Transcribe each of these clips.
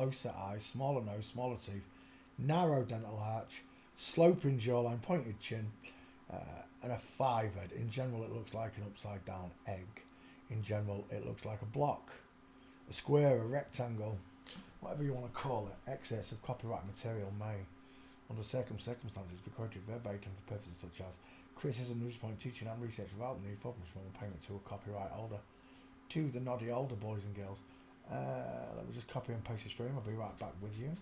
low set eyes, smaller nose, smaller teeth, narrow dental arch, sloping jawline, pointed chin, and a 5 head. In general, it looks like an upside down egg. In general, it looks like a block, a square, a rectangle, whatever you want to call it. Excess of copyright material may, under circumstances, be quoted verbatim for purposes such as criticism, news point, teaching and research without the need for permission or payment to a copyright holder. To the noddy older boys and girls. Let me just copy and paste the stream. I'll be right back with you.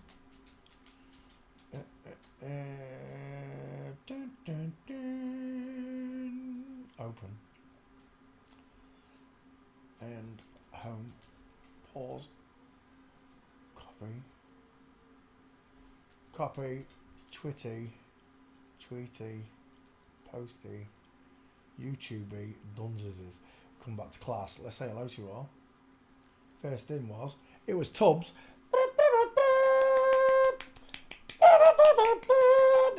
Dun, dun, dun. Open. And home. Pause. Copy. Copy. Tweety. Posty. YouTubey. Dunzes. Come back to class. Let's say hello to you all. First in was, it was Tubbs.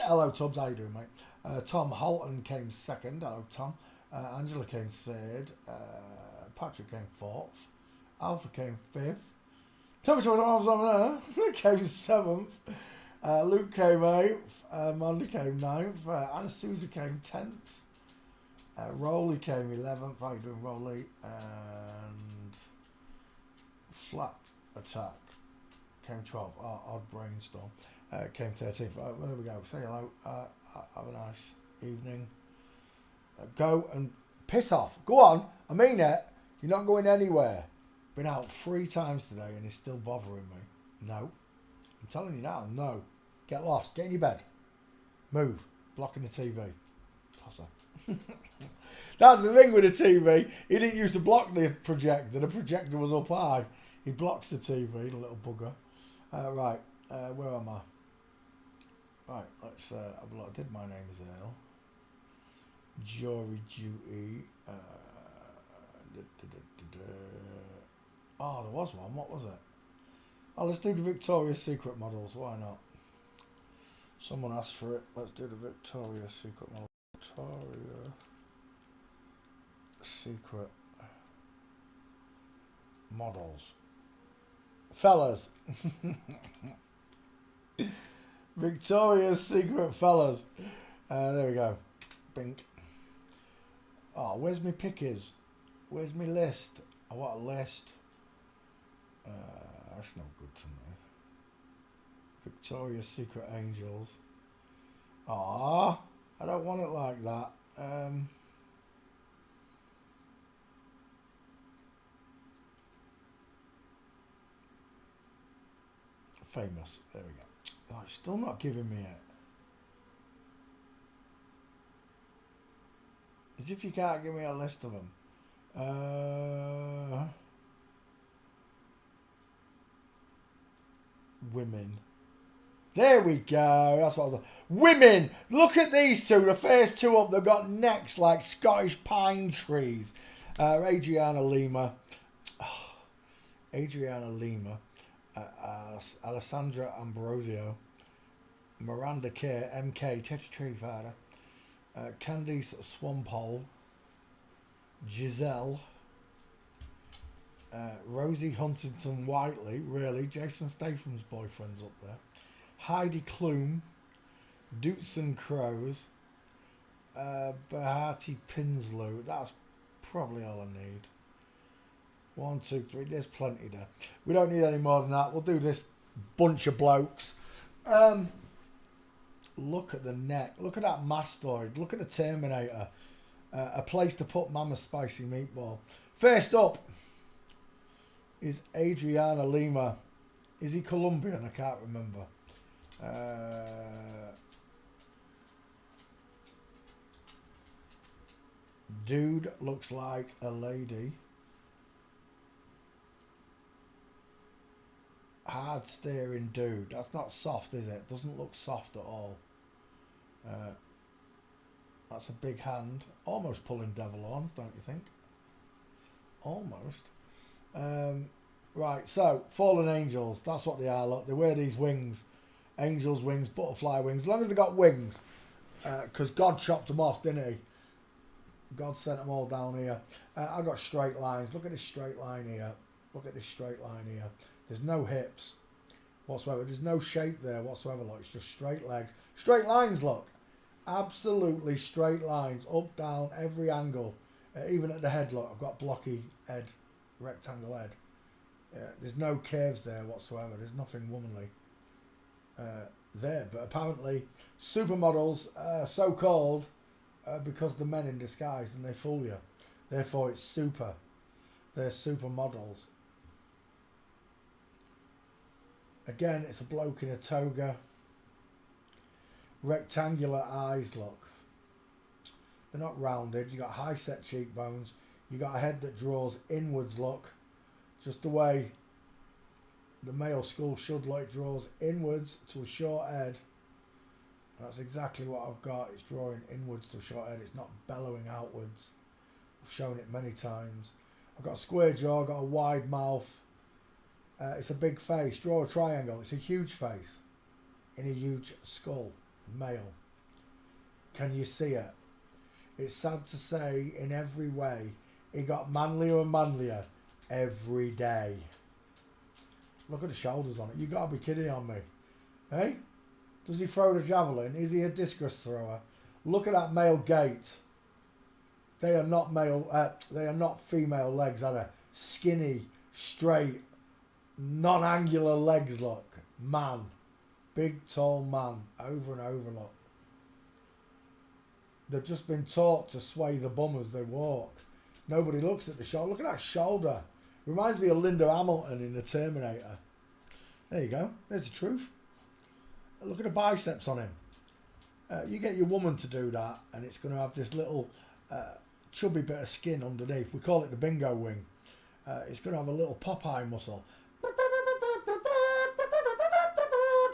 Hello Tubbs, how you doing, mate? Tom Holton came second. Hello Tom. Angela came third. Patrick came fourth. Alpha came fifth. Thomas came seventh. Luke came eighth. Amanda came ninth. Anna Souza came 10th. Rowley came 11th. How you doing, Rowley? And Flat Attack came 12th. Odd Brainstorm came 13th. There we go. Say hello. Have a nice evening. Go and piss off. Go on. I mean it. You're not going anywhere. Been out 3 times today and it's still bothering me. No. I'm telling you now. No. Get lost. Get in your bed. Move. Blocking the TV. Tosser. That's the thing with the TV. He didn't used to block the projector. The projector was up high. He blocks the TV, the little bugger. Right, where am I? Right, let's have a look. I did My Name is Earl. Jury Duty. Oh, there was one. What was it? Oh, let's do the Victoria's Secret models. Why not? Someone asked for it. Let's do the Victoria's Secret model. Victoria Secret models. Fellas. Victoria's Secret fellas. There we go. Bink. Oh, where's my pickers? Where's my list? I want a list. That's no good to me. Victoria's Secret Angels. Ah, I don't want it like that. Famous. There we go. Oh, it's still not giving me it. As if you can't give me a list of them. Women. There we go. That's what I was. Women. Look at these two. The first two up. They've got necks like Scottish pine trees. Adriana Lima. Oh, Adriana Lima. Alessandra Ambrosio. Miranda Kerr. MK. Tree Father. Candice Swampole. Giselle. Rosie Huntington Whiteley. Really? Jason Statham's boyfriend's up there. Heidi Klum. Doots and Crows. Bahati Pinslow. That's probably all I need. 1, 2, 3. There's plenty there. We don't need any more than that. We'll do this bunch of blokes. Look at the neck. Look at that mastoid. Look at the Terminator. A place to put Mama's spicy meatball. First up is Adriana Lima. Is he Colombian? I can't remember. Dude looks like a lady. Hard staring dude. That's not soft, is it? Doesn't look soft at all. That's a big hand. Almost pulling devil horns, don't you think? Almost. Right, so Fallen Angels. That's what they are. Look, they wear these wings. Angels' wings, butterfly wings. As long as they got wings. Because God chopped them off, didn't he? God sent them all down here. I got straight lines. Look at this straight line here. Look at this straight line here. There's no hips. whatsoever. There's no shape there whatsoever. Look, it's just straight legs, straight lines. Look, absolutely straight lines, up, down, every angle. Even at the head, look, I've got blocky head, rectangle head. There's no curves there whatsoever. There's nothing womanly there. But apparently, supermodels are so called because the men in disguise and they fool you. Therefore, it's super. They're supermodels. Again, it's a bloke in a toga. Rectangular eyes, look. They're not rounded. You got high set cheekbones. You got a head that draws inwards, look. Just the way the male skull should, like, it draws inwards to a short head. That's exactly what I've got. It's drawing inwards to a short head. It's not bellowing outwards. I've shown it many times. I've got a square jaw, got a wide mouth. It's a big face. Draw a triangle. It's a huge face in a huge skull. Male. Can you see it? It's sad to say, in every way, he got manlier and manlier every day. Look at the shoulders on it. You gotta be kidding on me. Hey? Does he throw the javelin? Is he a discus thrower? Look at that male gait. They are not male. They are not female legs, are they? Skinny, straight, non-angular legs. Look, man, big, tall man, over and over. Look, they've just been taught to sway the bum as they walk. Nobody looks at the shoulder. Look at that shoulder. Reminds me of Linda Hamilton in The Terminator. There you go. There's the truth. Look at the biceps on him. You get your woman to do that, and it's going to have this little chubby bit of skin underneath. We call it the bingo wing. It's going to have a little Popeye muscle.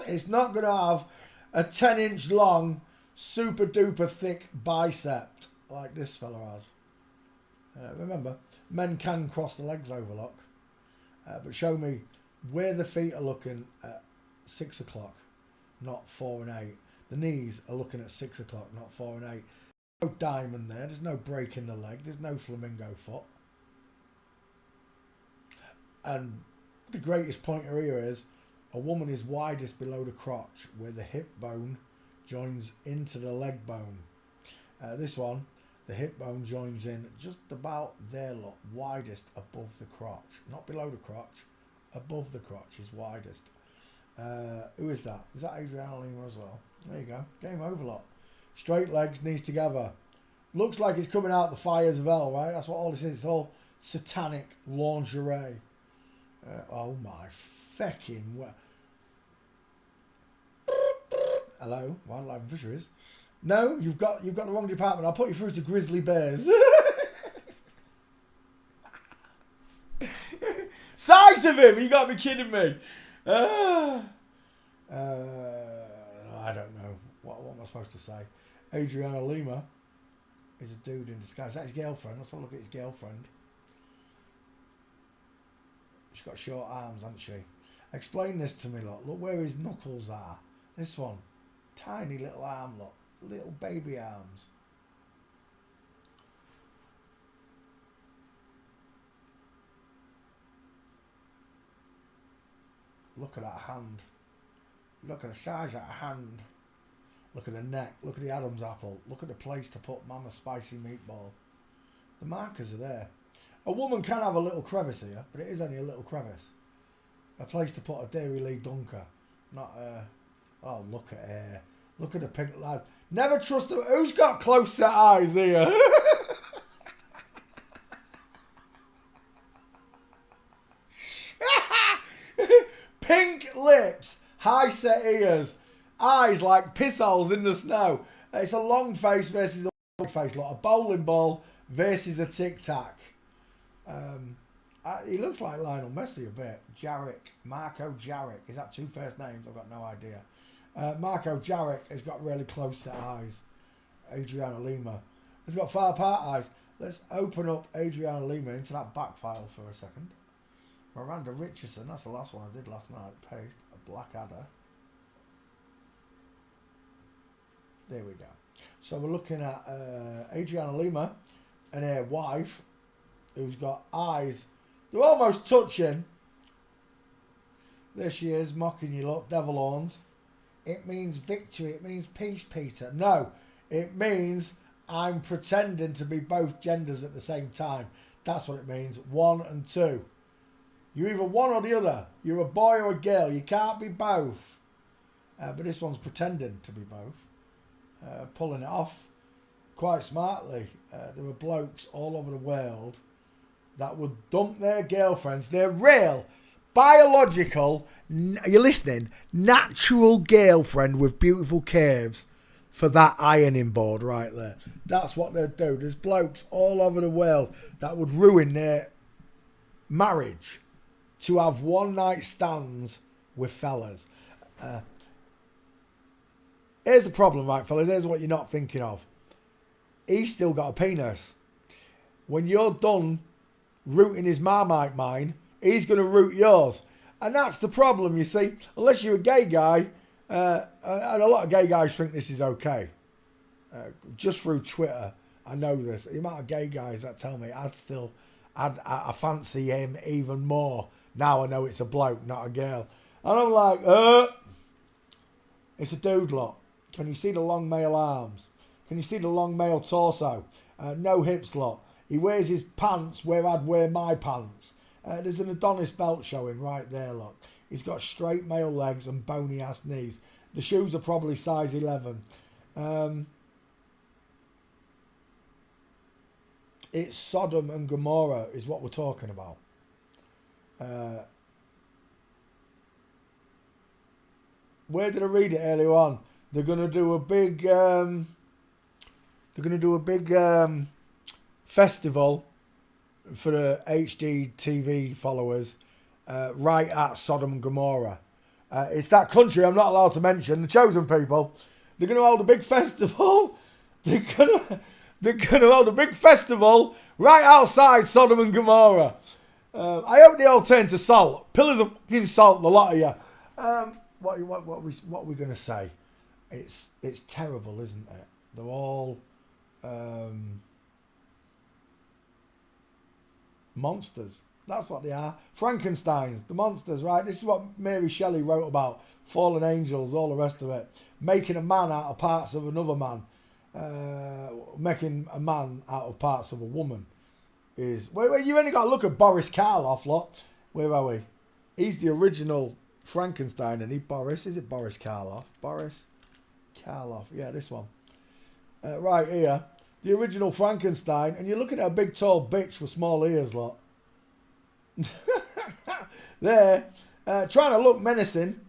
It's not going to have a 10-inch long, super duper thick bicep like this fella has. Remember, men can cross the legs over, look. But show me where the feet are looking at 6 o'clock, not 4 and 8. The knees are looking at 6 o'clock, not 4 and 8. No diamond there. There's no break in the leg. There's no flamingo foot. And the greatest pointer here is a woman is widest below the crotch, where the hip bone joins into the leg bone. This one, the hip bone joins in just about there, look, widest above the crotch. Not below the crotch, above the crotch is widest. Who is that? Is that Adriana Lima as well? There you go. Game over, lot. Straight legs, knees together. Looks like it's coming out the fires of hell, right? That's what all this is. It's all satanic lingerie. Oh my feckin' hello, wildlife and fisheries. No, you've got the wrong department. I'll put you through to grizzly bears. Size of him! You gotta be kidding me. I don't know. What am I supposed to say? Adriana Lima is a dude in disguise. That's his girlfriend. Let's have a look at his girlfriend. She's got short arms, hasn't she? Explain this to me, look. Look where his knuckles are. This one. Tiny little arm, look. Little baby arms. Look at that hand. Look at the size of that hand. Look at the neck. Look at the Adam's apple. Look at the place to put Mama's spicy meatball. The markers are there. A woman can have a little crevice here, but it is only a little crevice. A place to put a Dairy Lee Dunker. Not a... Oh, look at her. Look at the pink lad. Never trust them. Who's got close set eyes here? Pink lips, high set ears, eyes like piss holes in the snow. It's a long face versus a long face, like a bowling ball versus a tic tac. He looks like Lionel Messi a bit. Jarek, Marco Jarek. Is that two first names? I've got no idea. Marco Jarek has got really close set eyes. Adriana Lima has got far apart eyes. Let's open up Adriana Lima into that back file for a second. Miranda Richardson, that's the last one I did last night. Paste, a Blackadder. There we go. So we're looking at Adriana Lima and her wife, who's got eyes. They're almost touching. There she is, mocking you, look, devil horns. It means victory. It means peace, Peter. No, it means I'm pretending to be both genders at the same time. That's what it means. 1 and 2. You're either one or the other. You're a boy or a girl. You can't be both. But this one's pretending to be both. Pulling it off quite smartly. There were blokes all over the world that would dump their girlfriends, their real, biological, you're listening, natural girlfriend with beautiful curves for that ironing board right there. That's what they'd do. There's blokes all over the world that would ruin their marriage to have one night stands with fellas. Here's the problem, right, fellas? Here's what you're not thinking of. He's still got a penis. When you're done rooting his Marmite mine, he's going to root yours. And that's the problem, you see. Unless you're a gay guy, and a lot of gay guys think this is okay. Just through Twitter, I know this. The amount of gay guys that tell me I fancy him even more. Now I know it's a bloke, not a girl. And I'm like, it's a dude lot. Can you see the long male arms? Can you see the long male torso? No hips lot. He wears his pants where I'd wear my pants. There's an Adonis belt showing right there, look. He's got straight male legs and bony ass knees. The shoes are probably size 11. It's Sodom and Gomorrah is what we're talking about. Where did I read it earlier on? They're gonna do a big festival for the HGTV followers right at Sodom and Gomorrah. It's that country I'm not allowed to mention, the chosen people. They're going to hold a big festival. They're going to hold a big festival right outside Sodom and Gomorrah. I hope they all turn to salt. Pillars of fucking salt, the lot of you. What are we going to say? It's terrible, isn't it? They're all monsters. That's what they are. Frankensteins, the monsters, right? This is what Mary Shelley wrote about. Fallen angels, all the rest of it. Making a man out of parts of another man. Making a man out of parts of a woman. Well, you only got to look at Boris Karloff, lot. Where are we? He's the original Frankenstein, and he Boris. Is it Boris Karloff? Boris Karloff. Yeah, this one. Right here. The original Frankenstein, and you're looking at a big tall bitch with small ears, lot. There, trying to look menacing.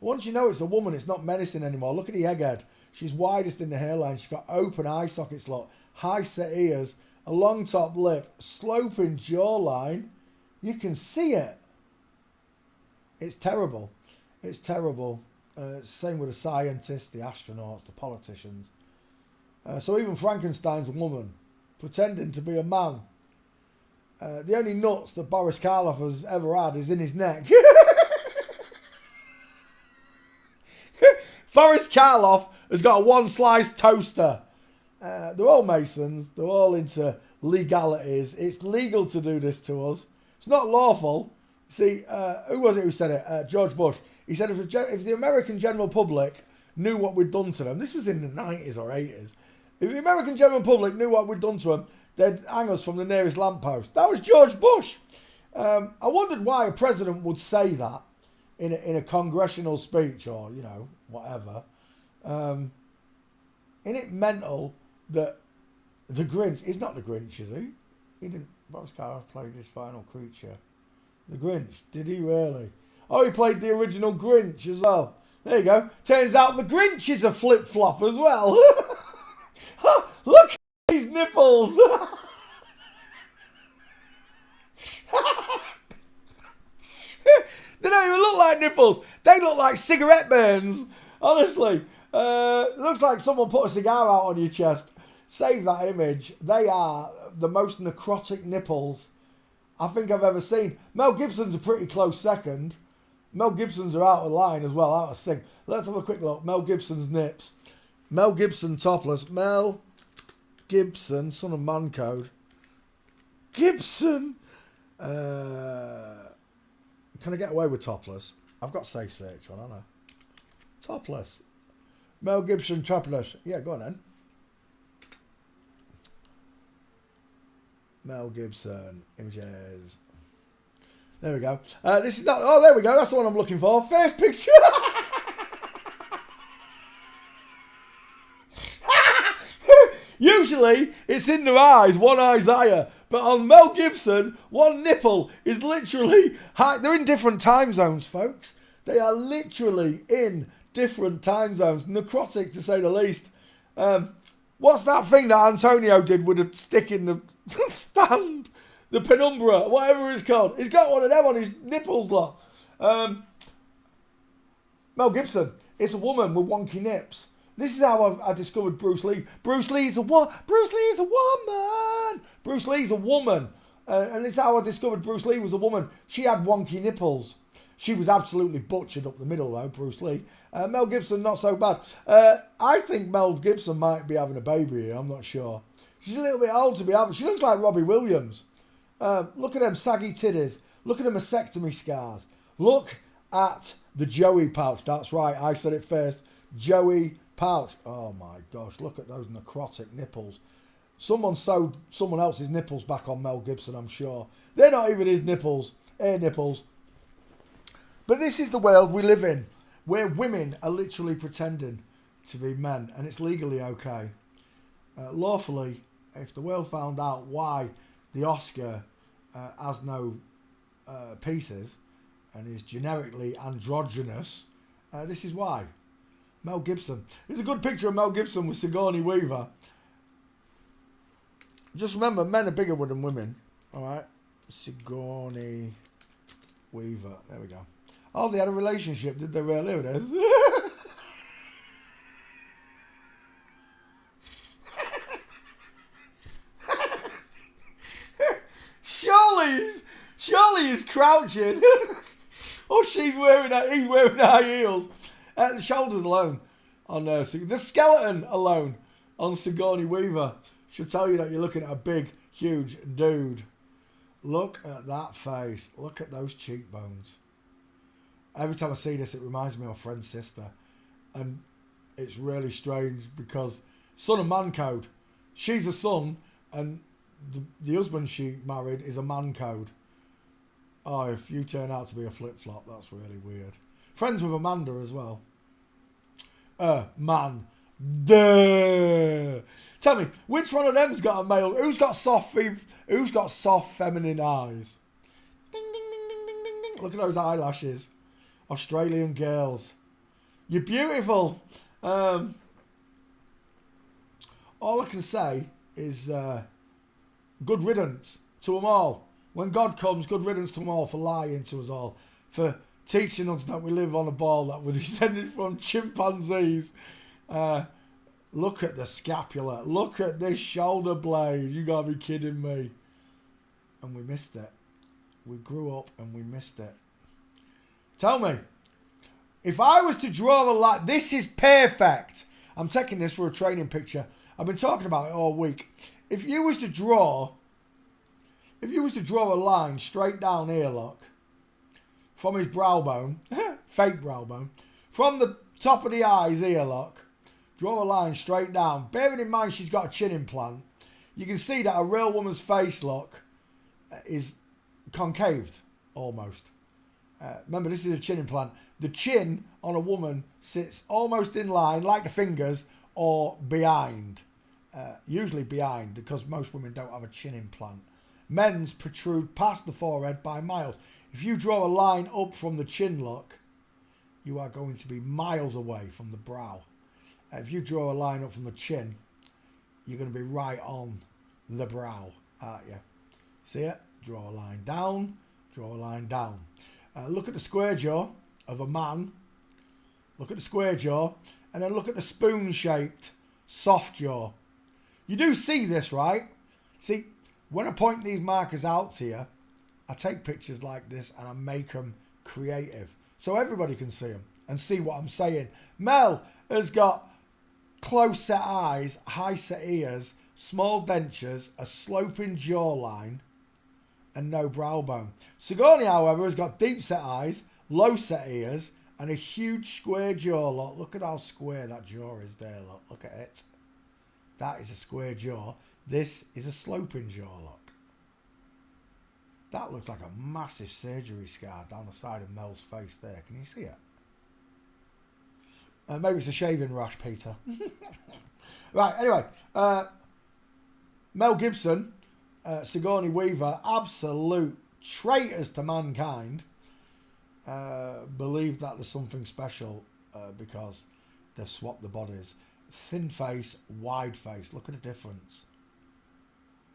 Once you know it's a woman, it's not menacing anymore. Look at the egghead. She's widest in the hairline. She's got open eye sockets, lot. High set ears, a long top lip, sloping jawline. You can see it. It's terrible. It's terrible. Same with the scientists, the astronauts, the politicians. So even Frankenstein's a woman, pretending to be a man. The only nuts that Boris Karloff has ever had is in his neck. Boris Karloff has got a one-slice toaster. They're all Masons. They're all into legalities. It's legal to do this to us. It's not lawful. See, who was it who said it? George Bush. He said if the American general public knew what we'd done to them, this was in the 90s or 80s, if the American general public knew what we'd done to them, they'd hang us from the nearest lamppost. That was George Bush. I wondered why a president would say that in a congressional speech or, you know, whatever. Isn't it mental that the Grinch, he's not the Grinch, is he? He didn't, Boris Karloff played his final creature. The Grinch, did he really? Oh, he played the original Grinch as well. There you go. Turns out the Grinch is a flip-flop as well. Look at these nipples. They don't even look like nipples. They look like cigarette burns. Honestly. Looks like someone put a cigar out on your chest. Save that image. They are the most necrotic nipples I think I've ever seen. Mel Gibson's a pretty close second. Mel Gibson's are out of line as well, out of sync. Let's have a quick look. Mel Gibson's nips. Mel Gibson topless. Mel Gibson, son of man code. Gibson. Can I get away with topless? I've got safe search on, haven't I? Topless. Mel Gibson topless. Yeah, go on then. Mel Gibson images. There we go. This is not. Oh, there we go. That's the one I'm looking for. First picture. Usually it's in their eyes. One eye's higher. But on Mel Gibson, one nipple is literally high. They're in different time zones, folks. They are literally in different time zones. Necrotic, to say the least. What's that thing that Antonio did with a stick in the stand? The penumbra, whatever it's called. He's got one of them on his nipples, lot. Mel Gibson. It's a woman with wonky nips. This is how I discovered Bruce Lee. Bruce Lee's a woman. Bruce Lee's a woman. Bruce Lee's a woman. And it's how I discovered Bruce Lee was a woman. She had wonky nipples. She was absolutely butchered up the middle, though, Bruce Lee. Mel Gibson, not so bad. I think Mel Gibson might be having a baby here. I'm not sure. She's a little bit old to be having. She looks like Robbie Williams. Look at them saggy titties. Look at the mastectomy scars. Look at the Joey pouch. That's right. I said it first. Joey pouch. Oh my gosh. Look at those necrotic nipples. Someone sewed someone else's nipples back on Mel Gibson, I'm sure. They're not even his nipples. Air nipples. But this is the world we live in, where women are literally pretending to be men, and it's legally okay. Lawfully, if the world found out why the Oscar has no pieces and is generically androgynous, this is why. Mel Gibson. There's a good picture of Mel Gibson with Sigourney Weaver. Just remember, men are bigger than women. All right. Sigourney Weaver. There we go. Oh, they had a relationship, did they really? Here it is. Surely he's crouching. Oh, he's wearing high heels. The shoulders alone on the skeleton alone on Sigourney Weaver should tell you that you're looking at a big, huge dude. Look at that face. Look at those cheekbones. Every time I see this, it reminds me of my friend's sister. And it's really strange because son of man code. She's a son and the husband she married is a man code. Oh, if you turn out to be a flip-flop, that's really weird. Friends with Amanda as well. Man. Duh. Tell me, which one of them's got a male? Who's got soft feminine eyes? Ding, ding, ding, ding, ding, ding, ding. Look at those eyelashes. Australian girls. You're beautiful. All I can say is good riddance to them all. When God comes, good riddance to them all for lying to us all. For teaching us that we live on a ball that was descended from chimpanzees. Look at the scapula. Look at this shoulder blade. You gotta be kidding me. And we missed it. We grew up and we missed it. Tell me, if I was to draw a line, this is perfect. I'm taking this for a training picture. I've been talking about it all week. If you was to draw a line straight down here, look, from his brow bone, fake brow bone, from the top of the eyes here, look, draw a line straight down. Bearing in mind she's got a chin implant, you can see that a real woman's face, look, is concaved almost. Remember, this is a chin implant. The chin on a woman sits almost in line, like the fingers, or behind. Usually behind, because most women don't have a chin implant. Men's protrude past the forehead by miles. If you draw a line up from the chin, look, you are going to be miles away from the brow. If you draw a line up from the chin, you're going to be right on the brow, aren't you? See it? Draw a line down, draw a line down. Look at the square jaw of a man. Look at the square jaw. And then look at the spoon-shaped soft jaw. You do see this, right? See, when I point these markers out to you, I take pictures like this and I make them creative. So everybody can see them and see what I'm saying. Mel has got close set eyes, high set ears, small dentures, a sloping jawline, and no brow bone. Sigourney, however, has got deep set eyes, low set ears, and a huge square jaw. Look at how square that jaw is there. Look at it. That is a square jaw. This is a sloping jaw. Look. That looks like a massive surgery scar down the side of Mel's face there. Can you see it? Maybe it's a shaving rash, Peter. Right, anyway. Mel Gibson, Sigourney Weaver, absolute traitors to mankind, believe that there's something special because they've swapped the bodies. Thin face, wide face. Look at the difference.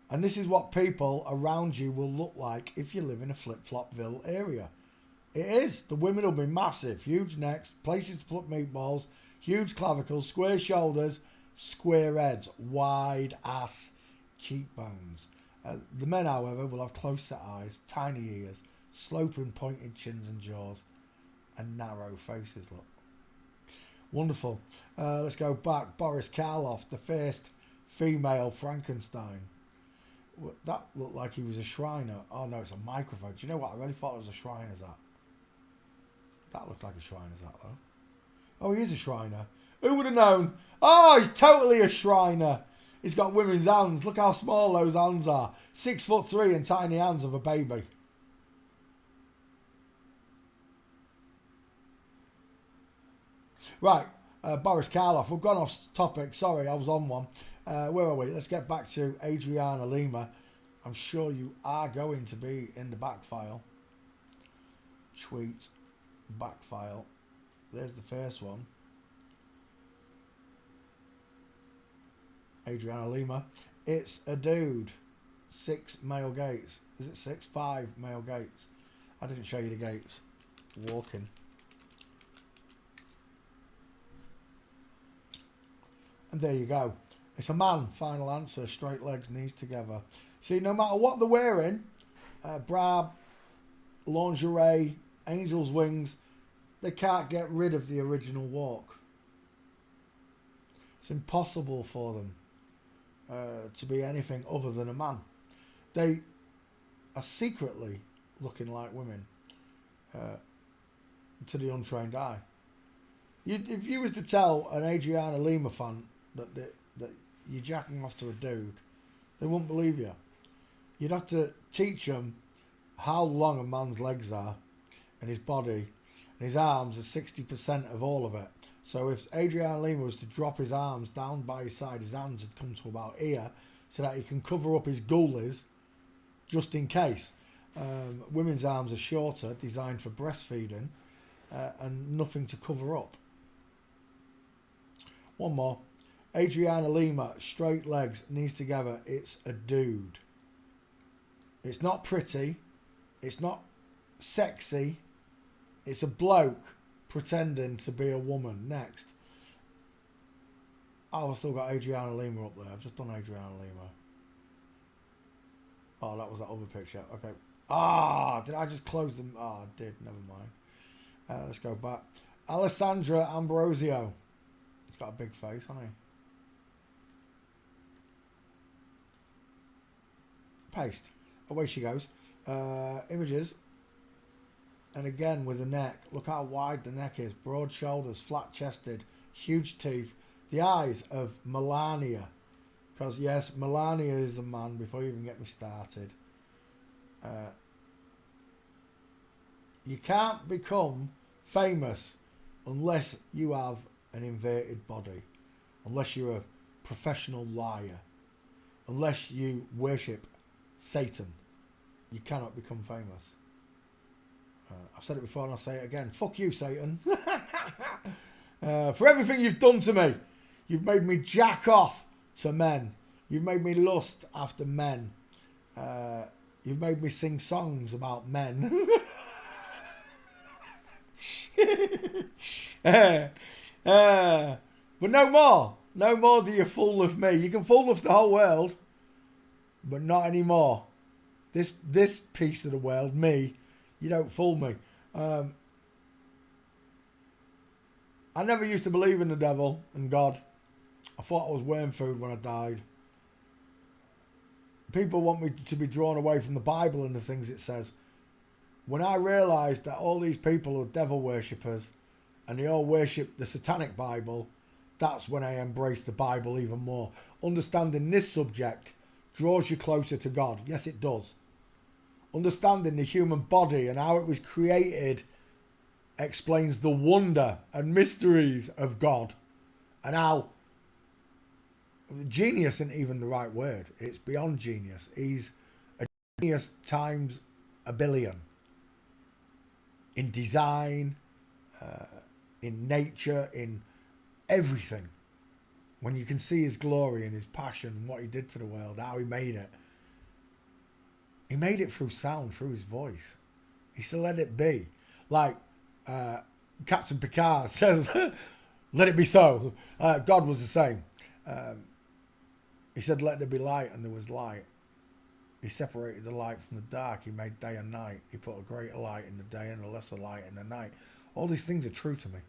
And this is what people around you will look like if you live in a Flip-Flopville area. It is. The women will be massive. Huge necks, places to put meatballs, huge clavicles, square shoulders, square heads, wide ass cheekbones. The men, however, will have close-set eyes, tiny ears, sloping pointed chins and jaws, and narrow faces. Look. Wonderful. Let's go back. Boris Karloff, the first female Frankenstein. That looked like he was a Shriner. Oh no, it's a microphone. Do you know what? I really thought it was a Shriner's hat. That looks like a Shriner's hat though. Oh, he is a Shriner. Who would have known? Oh, he's totally a Shriner. He's got women's hands. Look how small those hands are. 6'3" and tiny hands of a baby. Right, Boris Karloff. We've gone off topic. Sorry, I was on one. Where are we? Let's get back to Adriana Lima. I'm sure you are going to be in the back file. Tweet back file. There's the first one. Adriana Lima. It's a dude. 6 male gates. Is it 6? 5 male gates. I didn't show you the gates. Walking. And there you go. It's a man. Final answer. Straight legs, knees together. See, no matter what they're wearing, bra, lingerie, angel's wings, they can't get rid of the original walk. It's impossible for them to be anything other than a man. They are secretly looking like women to the untrained eye. If you was to tell an Adriana Lima fan that you're jacking off to a dude, they wouldn't believe you. You'd have to teach them how long a man's legs are and his body, and his arms are 60% of all of it. So if Adriana Lima was to drop his arms down by his side, his hands would come to about here so that he can cover up his goalies just in case. Women's arms are shorter, designed for breastfeeding, and nothing to cover up. One more. Adriana Lima, straight legs, knees together. It's a dude. It's not pretty. It's not sexy. It's a bloke pretending to be a woman. Next. Oh, I've still got Adriana Lima up there. I've just done Adriana Lima. Oh, that was that other picture. Okay. Ah, did I just close them? Ah, I did. Never mind. Let's go back. Alessandra Ambrosio. He's got a big face, hasn't he? Paste. Away she goes. Images. And again with the neck. Look how wide the neck is. Broad shoulders, flat chested, huge teeth. The eyes of Melania. Because yes, Melania is a man before you even get me started. You can't become famous unless you have an inverted body. Unless you're a professional liar. Unless you worship Satan. You cannot become famous. I've said it before and I'll say it again. Fuck you, Satan. For everything you've done to me. You've made me jack off to men. You've made me lust after men. You've made me sing songs about men. But no more. No more do you fool with me. You can fool with the whole world. But not anymore. This piece of the world, me, you don't fool me. I never used to believe in the devil and God. I thought I was worm food when I died. People want me to be drawn away from the Bible and the things it says. when I realised that all these people are devil worshippers and they all worship the Satanic Bible, that's when I embraced the Bible even more. Understanding this subject draws you closer to God. Yes, it does. Understanding the human body and how it was created explains the wonder and mysteries of God, and how genius isn't even the right word. It's beyond genius. He's a genius times a billion in design, in nature, in everything. When you can see his glory and his passion and what he did to the world, how he made it. He made it through sound, through his voice. He still let it be. Like Captain Picard says, let it be so. God was the same. He said, let there be light, and there was light. He separated the light from the dark. He made day and night. He put a greater light in the day and a lesser light in the night. All these things are true to me.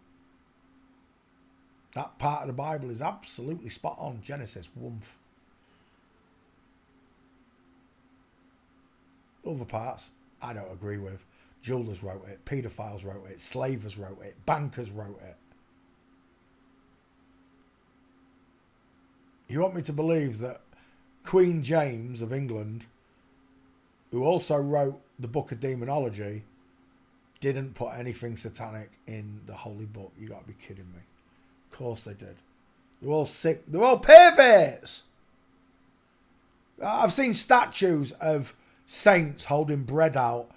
That part of the Bible is absolutely spot on. Genesis, woomph. Other parts, I don't agree with. Jewelers wrote it. Paedophiles wrote it. Slavers wrote it. Bankers wrote it. You want me to believe that Queen James of England, who also wrote the Book of Demonology, didn't put anything satanic in the holy book? You got to be kidding me. Of course they did. They're all sick. They're all perverts. I've seen statues of saints holding bread out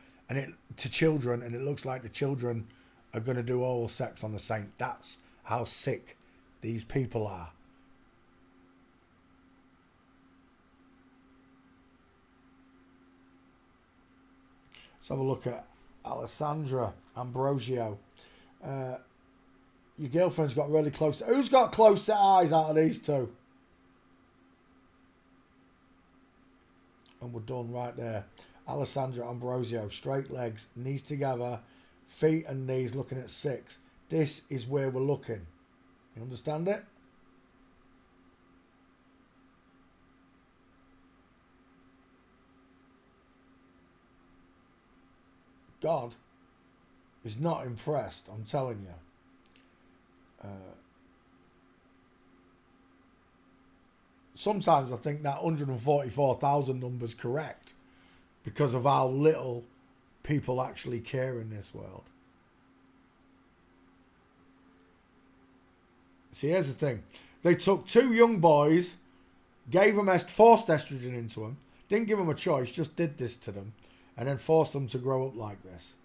to children, and it looks like the children are going to do oral sex on the saint. That's how sick these people are. Let's have a look at Alessandra Ambrosio. Your girlfriend's got really close. Who's got close eyes out of these two? And we're done right there. Alessandra Ambrosio, straight legs, knees together, feet and knees looking at 6. This is where we're looking. You understand it? God is not impressed, I'm telling you. Sometimes I think that 144,000 number's correct because of how little people actually care in this world. See, here's the thing. They took 2 young boys, gave them forced estrogen into them, didn't give them a choice, just did this to them, and then forced them to grow up like this.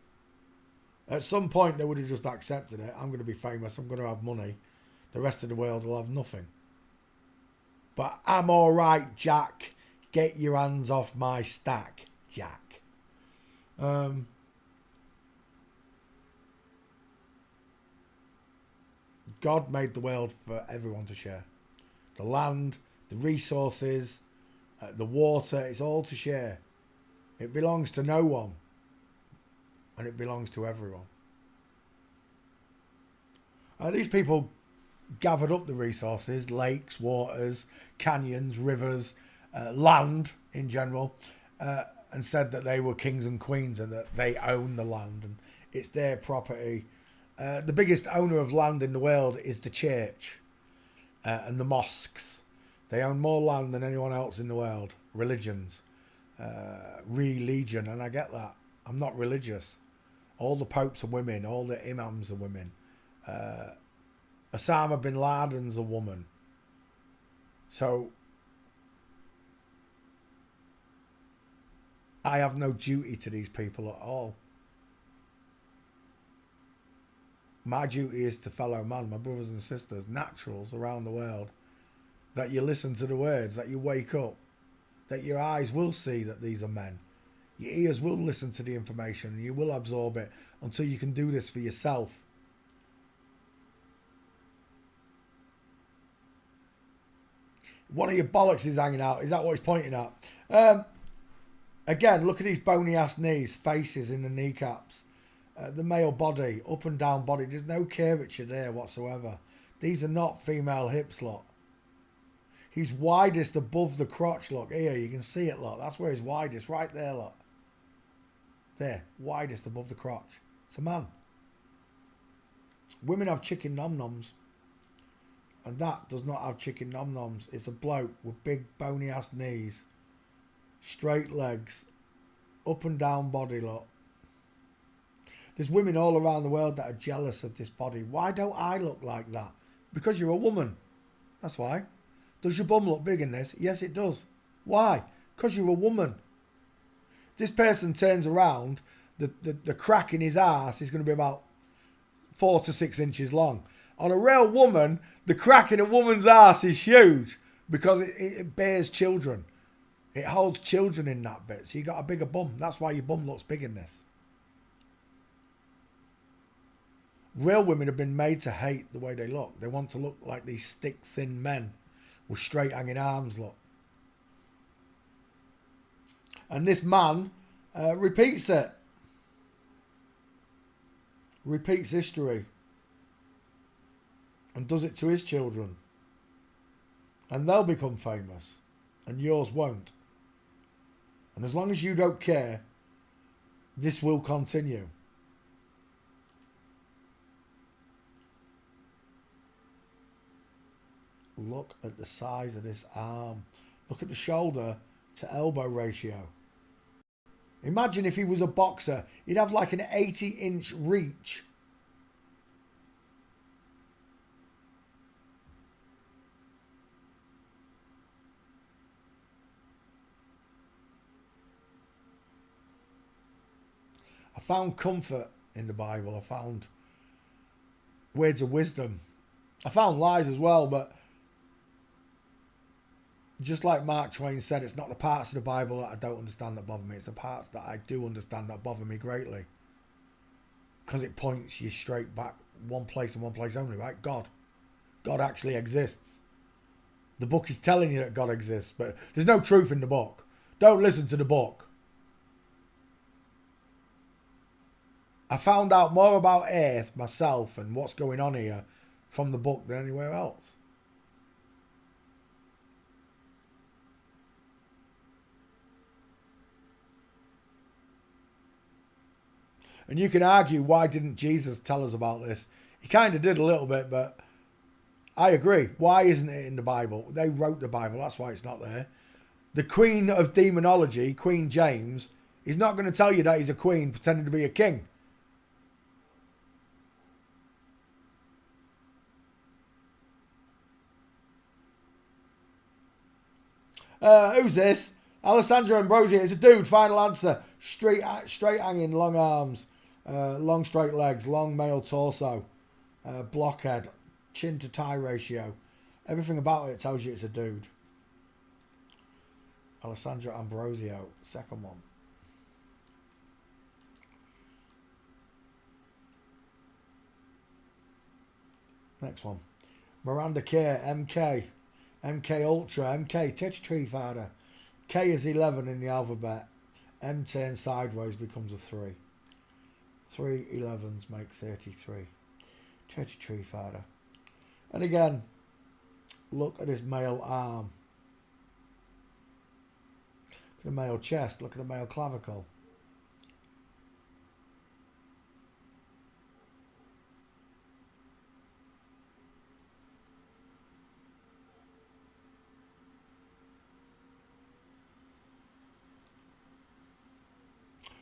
At some point, they would have just accepted it. I'm going to be famous. I'm going to have money. The rest of the world will have nothing. But I'm all right, Jack. Get your hands off my stack, Jack. God made the world for everyone to share. The land, the resources, the water, it's all to share. It belongs to no one. And it belongs to everyone. These people gathered up the resources, lakes, waters, canyons, rivers, land in general, and said that they were kings and queens and that they own the land and it's their property. The biggest owner of land in the world is the church and the mosques. They own more land than anyone else in the world. Religions. Religion, and I get that. I'm not religious. All the popes are women. All the imams are women. Osama bin Laden's a woman. So I have no duty to these people at all. My duty is to fellow man, my brothers and sisters, naturals around the world, that you listen to the words, that you wake up, that your eyes will see that these are men. Your ears will listen to the information and you will absorb it until you can do this for yourself. One of your bollocks is hanging out. Is that what he's pointing at? Again, look at these bony ass knees, faces in the kneecaps. The male body, up and down body. There's no curvature there whatsoever. These are not female hips, look. He's widest above the crotch, look. Here, you can see it, look. That's where he's widest, right there, look. there, widest above the crotch. It's a man. Women have chicken nom-noms. And that does not have chicken nom-noms. It's a bloke with big bony ass knees, straight legs, up and down body look. There's women all around the world that are jealous of this body. Why don't I look like that? Because you're a woman. That's why. Does your bum look big in this? Yes, it does. Why? Because you're a woman. This person turns around, the crack in his ass is going to be about 4 to 6 inches long. On a real woman, the crack in a woman's ass is huge because it bears children. It holds children in that bit. So you got a bigger bum. That's why your bum looks big in this. Real women have been made to hate the way they look. They want to look like these stick-thin men with straight hanging arms, look. And this man repeats it. Repeats history. And does it to his children. And they'll become famous. And yours won't. And as long as you don't care, this will continue. Look at the size of this arm. Look at the shoulder to elbow ratio. Imagine if he was a boxer. He'd have like an 80-inch reach. I found comfort in the Bible. I found words of wisdom. I found lies as well, but just like Mark Twain said, it's not the parts of the Bible that I don't understand that bother me. It's the parts that I do understand that bother me greatly. Because it points you straight back one place and one place only, right? God. God actually exists. The book is telling you that God exists, but there's no truth in the book. Don't listen to the book. I found out more about Earth myself and what's going on here from the book than anywhere else. And you can argue, why didn't Jesus tell us about this? He kind of did a little bit, but I agree. Why isn't it in the Bible? They wrote the Bible. That's why it's not there. The Queen of Demonology, Queen James, is not going to tell you that he's a queen pretending to be a king. Who's this? Alessandro Ambrosio. It's a dude. Final answer. Straight hanging, long arms. Long straight legs, long male torso, blockhead, chin to thigh ratio. Everything about it tells you it's a dude. Alessandro Ambrosio, second one. Next one. Miranda Kerr, MK. MK Ultra, MK, Tetris Father. K is 11 in the alphabet. M turns sideways, becomes a 3. 3 11s make 33. Tetris Father. And again, look at his male arm. Look at the male chest. Look at the male clavicle.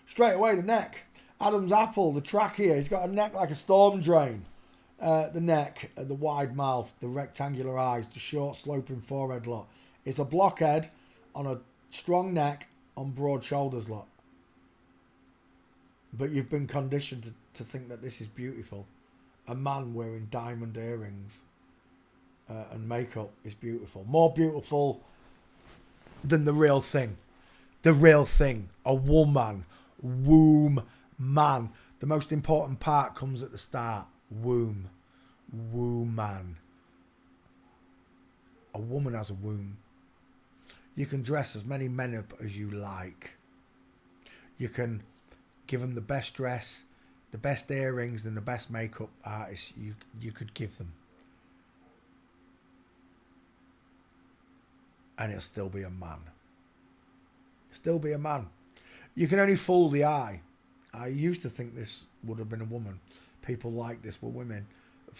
Straight away, the neck. Adam's apple, the trachea. He's got a neck like a storm drain. The neck, the wide mouth, the rectangular eyes, the short sloping forehead lot. It's a blockhead on a strong neck on broad shoulders lot. But you've been conditioned to think that this is beautiful. A man wearing diamond earrings and makeup is beautiful. More beautiful than the real thing. The real thing. A woman. Womb man. The most important part comes at the start. Womb. Womb man. A woman has a womb. You can dress as many men up as you like. You can give them the best dress, the best earrings, and the best makeup artist you could give them. And it'll still be a man. Still be a man. You can only fool the eye. I used to think this would have been a woman. People like this were women.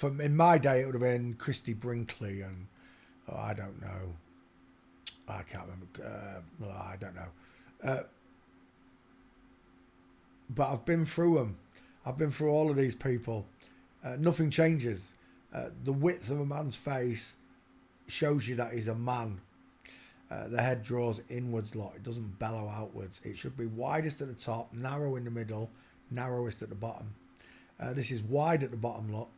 In my day, it would have been Christy Brinkley and I don't know. I can't remember. No, I don't know. But I've been through them. I've been through all of these people. Nothing changes. The width of a man's face shows you that he's a man. The head draws inwards lot. It doesn't bellow outwards. It should be widest at the top, narrow in the middle, narrowest at the bottom. This is wide at the bottom lot.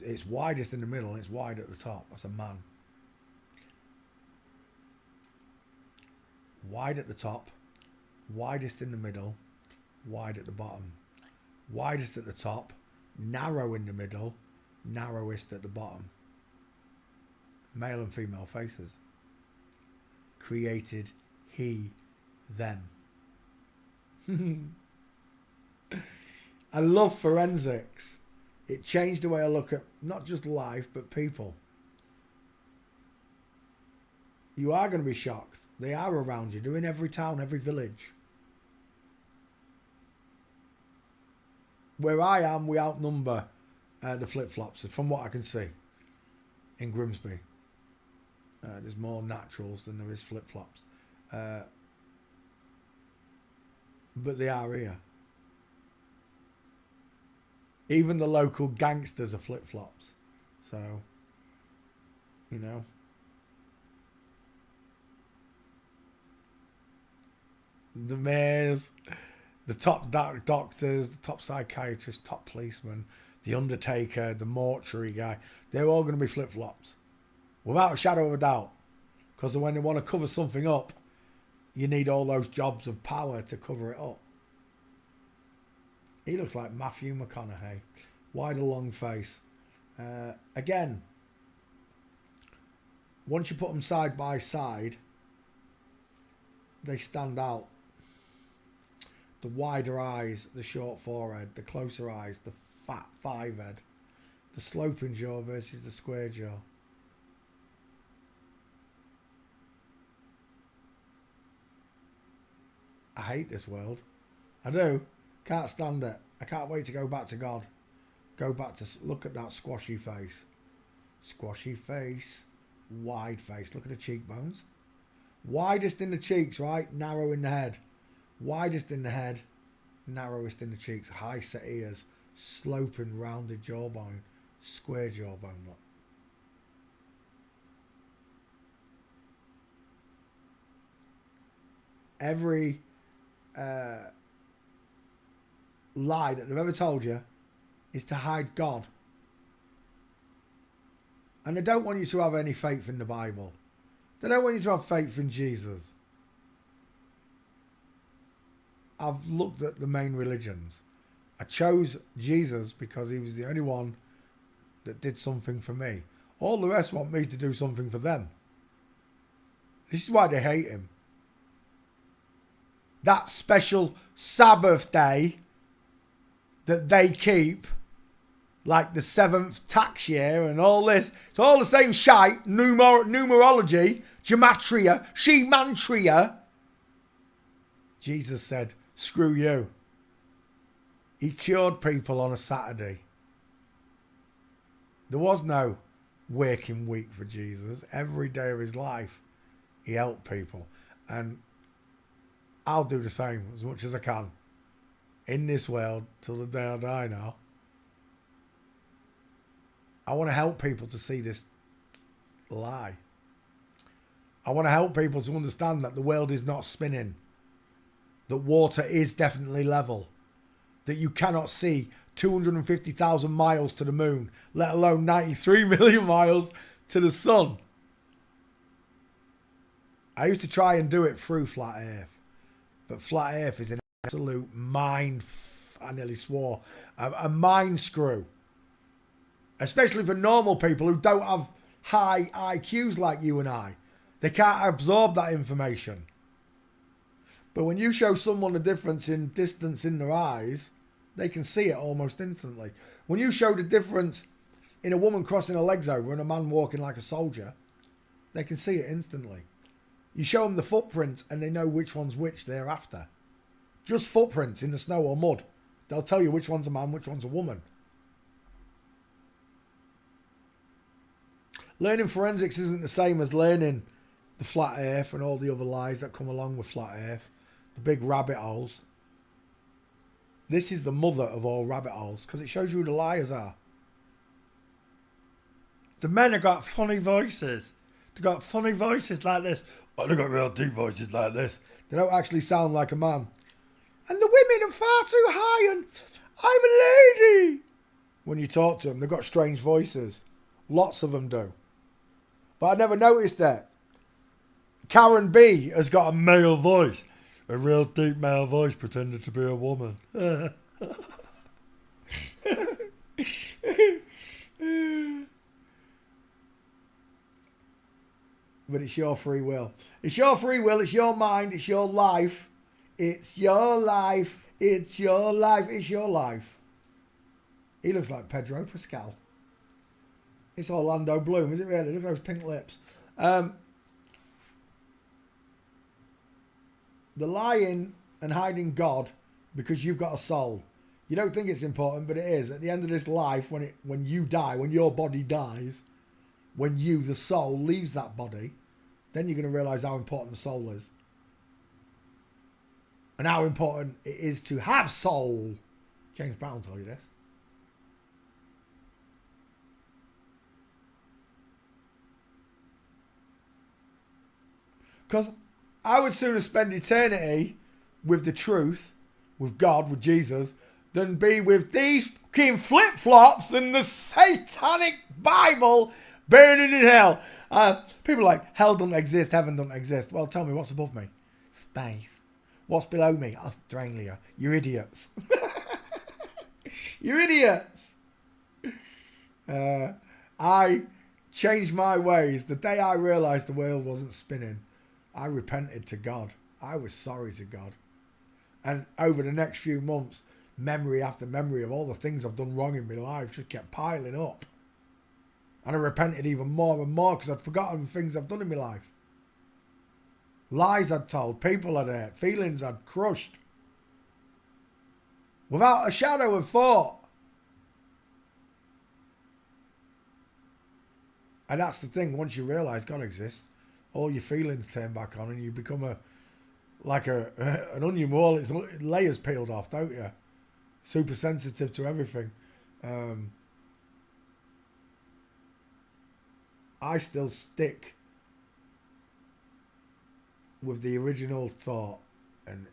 It's widest in the middle and it's wide at the top. That's a man. Wide at the top, widest in the middle, wide at the bottom. Widest at the top, narrow in the middle, narrowest at the bottom. Male and female faces. Created he, them. I love forensics. It changed the way I look at not just life, but people. You are going to be shocked. They are around you. They're in every town, every village. Where I am, we outnumber the flip-flops, from what I can see, in Grimsby. There's more naturals than there is flip-flops. But they are here. Even the local gangsters are flip-flops. So, you know. The mayors, the top doctors, the top psychiatrists, top policemen, the undertaker, the mortuary guy, they're all going to be flip-flops. Without a shadow of a doubt. Because when they want to cover something up, you need all those jobs of power to cover it up. He looks like Matthew McConaughey. Wide, long face. Again, once you put them side by side, they stand out. The wider eyes, the short forehead, the closer eyes, the fat five head, the sloping jaw versus the square jaw. I hate this world. I do. Can't stand it. I can't wait to go back to God. Go back to look at that squashy face. Squashy face. Wide face. Look at the cheekbones. Widest in the cheeks, right? Narrow in the head. Widest in the head. Narrowest in the cheeks. High set ears. Sloping rounded jawbone. Square jawbone. Look. Every lie that they've ever told you is to hide God. And they don't want you to have any faith in the Bible. They don't want you to have faith in Jesus. I've looked at the main religions. I chose Jesus because he was the only one that did something for me. All the rest want me to do something for them. This is why they hate him. That special Sabbath day that they keep, like the 7th tax year and all this, it's all the same shite, numerology, gematria, shemantria. Jesus said, screw you. He cured people on a Saturday. There was no working week for Jesus. Every day of his life, he helped people. And I'll do the same as much as I can in this world till the day I die now. I want to help people to see this lie. I want to help people to understand that the world is not spinning. That water is definitely level. That you cannot see 250,000 miles to the moon, let alone 93 million miles to the sun. I used to try and do it through flat earth. But flat earth is an absolute mind, I nearly swore, a mind screw. Especially for normal people who don't have high IQs like you and I. They can't absorb that information. But when you show someone the difference in distance in their eyes, they can see it almost instantly. When you show the difference in a woman crossing her legs over and a man walking like a soldier, they can see it instantly. You show them the footprints and they know which one's which thereafter. Just footprints in the snow or mud. They'll tell you which one's a man, which one's a woman. Learning forensics isn't the same as learning the flat earth and all the other lies that come along with flat earth. The big rabbit holes. This is the mother of all rabbit holes because it shows you who the liars are. The men have got funny voices. They've got funny voices like this. Oh, they've got real deep voices like this. They don't actually sound like a man. And the women are far too high and I'm a lady. When you talk to them, they've got strange voices. Lots of them do. But I never noticed that. Karen B has got a male voice. A real deep male voice pretending to be a woman. But it's your free will. It's your free will. It's your mind. It's your life. It's your life. It's your life. It's your life. He looks like Pedro Pascal. It's Orlando Bloom, is it really? Look at those pink lips. The lying and hiding God because you've got a soul. You don't think it's important, but it is. At the end of this life, when you die, when your body dies, when you, the soul, leaves that body, then you're going to realise how important the soul is. And how important it is to have soul. James Brown told you this. Because I would sooner spend eternity with the truth, with God, with Jesus, than be with these fucking flip-flops and the satanic Bible burning in hell. People are like, hell doesn't exist, heaven doesn't exist. Well, tell me, what's above me? Space. What's below me? Australia. You're idiots. You're idiots. I changed my ways. The day I realised the world wasn't spinning, I repented to God. I was sorry to God. And over the next few months, memory after memory of all the things I've done wrong in my life just kept piling up. And I repented even more and more because I'd forgotten things I've done in my life. Lies I'd told, people I'd hurt, feelings I'd crushed. Without a shadow of thought. And that's the thing, once you realise God exists, all your feelings turn back on and you become an onion wall. It's layers peeled off, don't you? Super sensitive to everything. I still stick with the original thought, and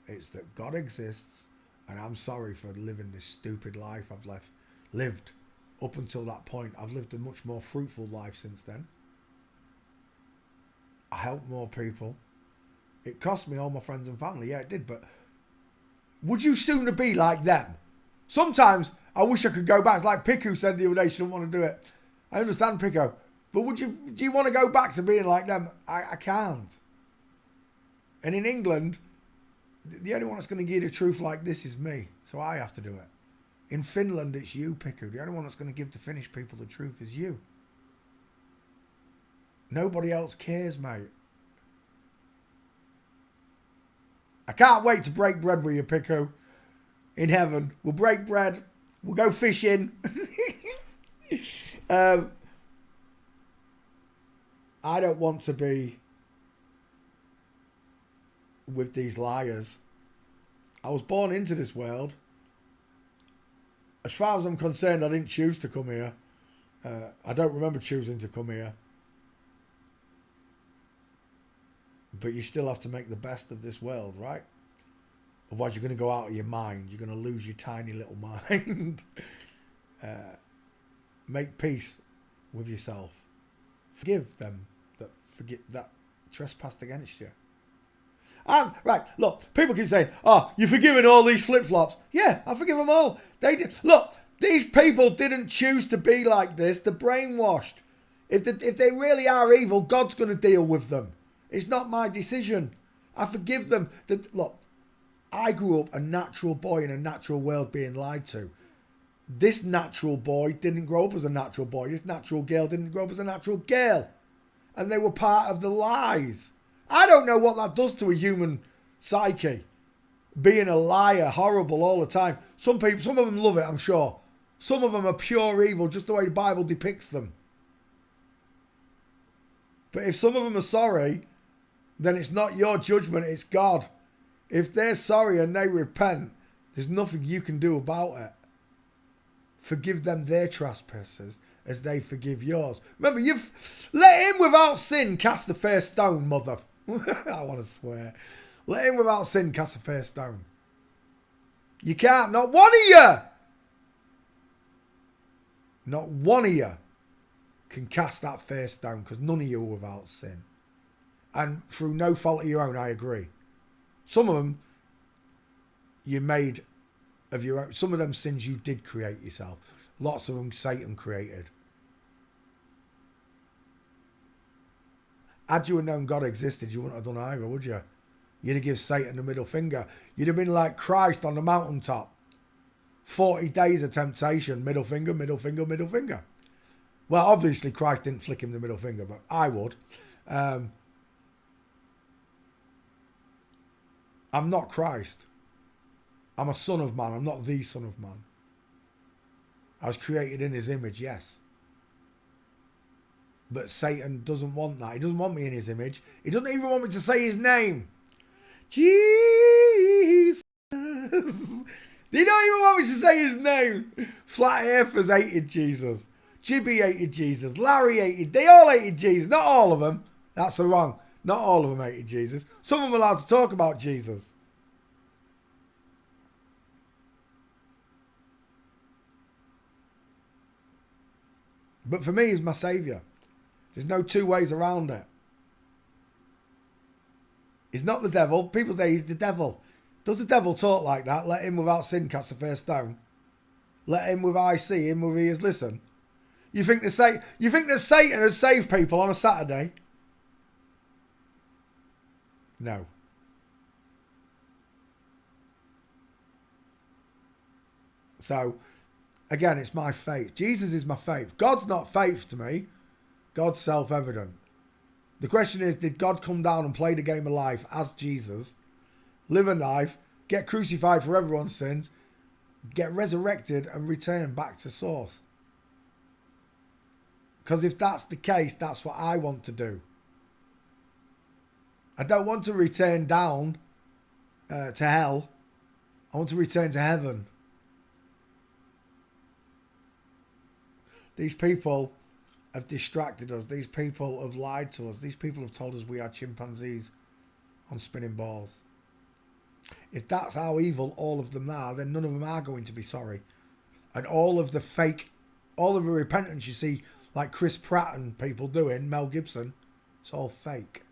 it's that God exists, and I'm sorry for living this stupid life I've lived up until that point. I've lived a much more fruitful life since then. I helped more people. It cost me all my friends and family. Yeah, it did. But would you sooner be like them? Sometimes I wish I could go back. Like Pico said the other day, she didn't want to do it. I understand, Pico. But do you want to go back to being like them? I can't. And in England, the only one that's going to give you the truth like this is me. So I have to do it. In Finland, it's you, Pico. The only one that's going to give the Finnish people the truth is you. Nobody else cares, mate. I can't wait to break bread with you, Pico. In heaven. We'll break bread. We'll go fishing. I don't want to be with these liars. I was born into this world. As far as I'm concerned, I didn't choose to come here. I don't remember choosing to come here. But you still have to make the best of this world, right? Otherwise, you're going to go out of your mind. You're going to lose your tiny little mind. Make peace with yourself. Forgive them that trespassed against you. Right, look, people keep saying, oh, you're forgiving all these flip-flops. Yeah, I forgive them all. They did. Look, these people didn't choose to be like this. They're brainwashed. If they really are evil, God's going to deal with them. It's not my decision. I forgive them. Look, I grew up a natural boy in a natural world being lied to. This natural boy didn't grow up as a natural boy. This natural girl didn't grow up as a natural girl. And they were part of the lies. I don't know what that does to a human psyche. being a liar, horrible all the time. Some people, some of them love it, I'm sure. Some of them are pure evil, just the way the Bible depicts them. But if some of them are sorry, then it's not your judgment, it's God. If they're sorry and they repent, there's nothing you can do about it. Forgive them their trespasses as they forgive yours. Remember, you've let him without sin cast the first stone, mother. I want to swear. Let him without sin cast the first stone. You can't. Not one of you. Not one of you can cast that first stone because none of you are without sin. And through no fault of your own, I agree. Some of them you made of your own. Some of them sins you did create yourself. Lots of them Satan created. Had you known God existed, you wouldn't have done either, would you? You'd have given Satan the middle finger. You'd have been like Christ on the mountaintop. 40 days of temptation, middle finger, middle finger, middle finger. Well, obviously Christ didn't flick him the middle finger, but I would. I'm not Christ. I'm a son of man. I'm not the son of man. I was created in his image, yes. But Satan doesn't want that. He doesn't want me in his image. He doesn't even want me to say his name. Jesus. They don't even want me to say his name. Flat Earthers hated Jesus. Jibby hated Jesus. Larry hated. They all hated Jesus. Not all of them. That's the wrong. Not all of them hated Jesus. Some of them are allowed to talk about Jesus. But for me, he's my saviour. There's no two ways around it. He's not the devil. People say he's the devil. Does the devil talk like that? Let him without sin cast the first stone. Let him with eyes see, him with ears listen. You think that Satan has saved people on a Saturday? No. So, again, it's my faith. Jesus is my faith. God's not faith to me. God's self-evident. The question is, did God come down and play the game of life as Jesus, live a life, get crucified for everyone's sins, get resurrected and return back to source? Because if that's the case, that's what I want to do. I don't want to return down to hell. I want to return to heaven. These people have distracted us. These people have lied to us. These people have told us we are chimpanzees on spinning balls. If that's how evil all of them are, then none of them are going to be sorry. And all of the repentance you see, like Chris Pratt and people doing, Mel Gibson, it's all fake.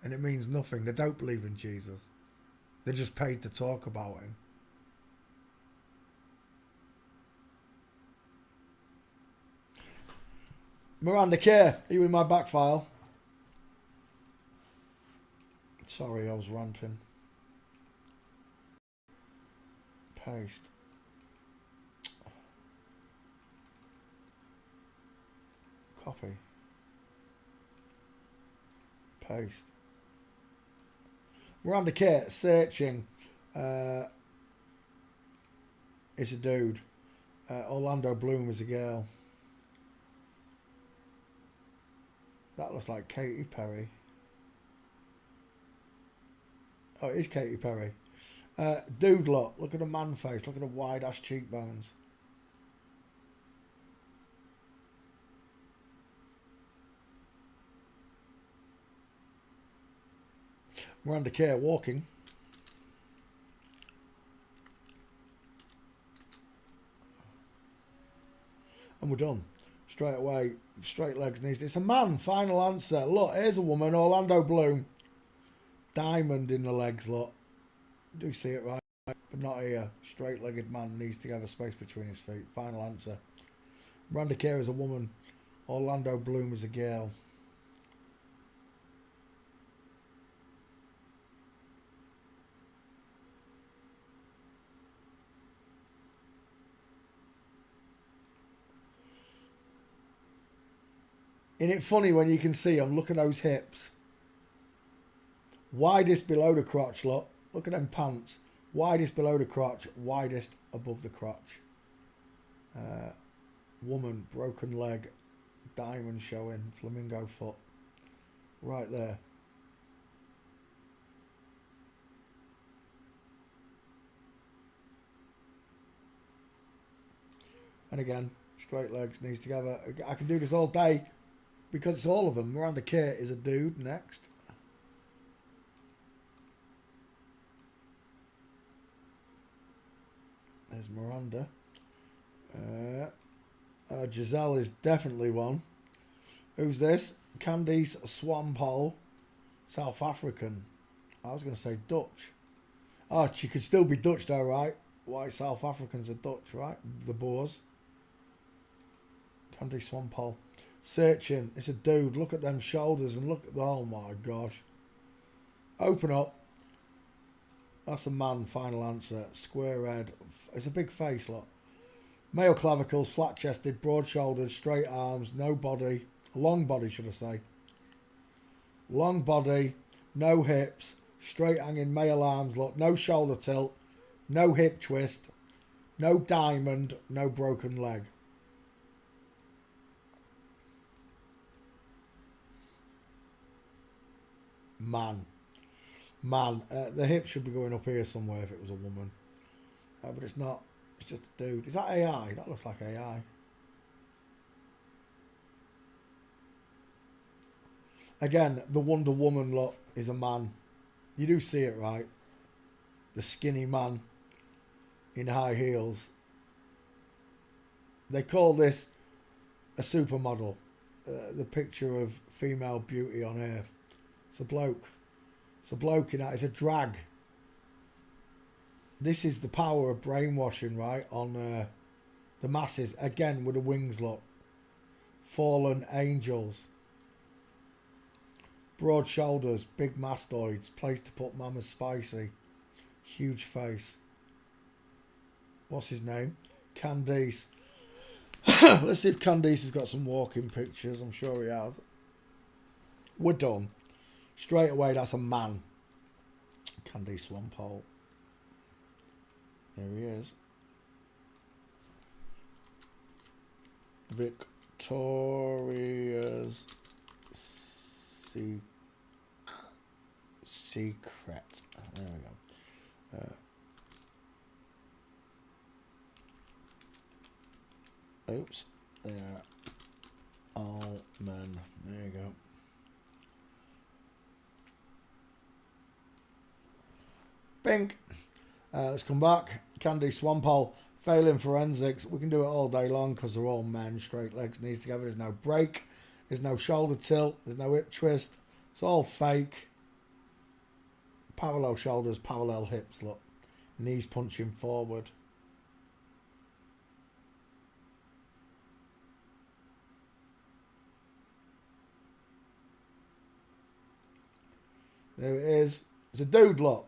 And it means nothing. They don't believe in Jesus. They're just paid to talk about him. Miranda Kerr, are you in my back file? Sorry, I was ranting. Paste. Copy. Paste. Miranda Kerr, searching. It's a dude. Orlando Bloom is a girl. That looks like Katy Perry. Oh, it is Katy Perry. Dude, look at the man face. Look at the wide ass cheekbones. Miranda Kerr walking. And we're done. Straight away, straight legs, knees. It's a man, final answer. Look, here's a woman, Orlando Bloom. Diamond in the legs, look. You do see it right, but not here. Straight-legged man, knees together, space between his feet. Final answer. Miranda Kerr is a woman. Orlando Bloom is a girl. Isn't it funny when you can see them? Look at those hips. Widest below the crotch, look. Look at them pants. Widest below the crotch, widest above the crotch. Woman, broken leg, diamond showing, flamingo foot. Right there. And again, straight legs, knees together. I can do this all day because it's all of them. Miranda Kerr is a dude next. There's Miranda. Giselle is definitely one. Who's this? Candice Swampole. South African. I was going to say Dutch. Oh, she could still be Dutch though, right? White South Africans are Dutch, right? The Boers. Candice Swampole. Searching. It's a dude. Look at them shoulders and look at the... Oh my gosh. Open up. That's a man, final answer. Square head. It's a big face, look. Male clavicles, flat chested, broad shoulders, straight arms, no body. Long body, should I say. Long body, no hips, straight hanging male arms, look. No shoulder tilt, no hip twist, no diamond, no broken leg. Man. The hip should be going up here somewhere if it was a woman. But it's not. It's just a dude. Is that AI? That looks like AI. Again, the Wonder Woman look is a man. You do see it, right? The skinny man in high heels. They call this a supermodel. The picture of female beauty on earth. It's a bloke. It's a bloke in that. It's a drag. This is the power of brainwashing, right? On the masses. Again, with the wings look. Fallen angels. Broad shoulders. Big mastoids. Place to put Mama's spicy. Huge face. What's his name? Candice. Let's see if Candice has got some walking pictures. I'm sure he has. We're done. Straight away, that's a man. Candice Swampole. There he is. Victoria's Secret. There we go. Oops. There. All men. There you go. Bink. Let's come back. Candice Swampole. Failing forensics. We can do it all day long because they're all men. Straight legs, knees together. There's no break. There's no shoulder tilt. There's no hip twist. It's all fake. Parallel shoulders, parallel hips. Look. Knees punching forward. There it is. It's a dude, look.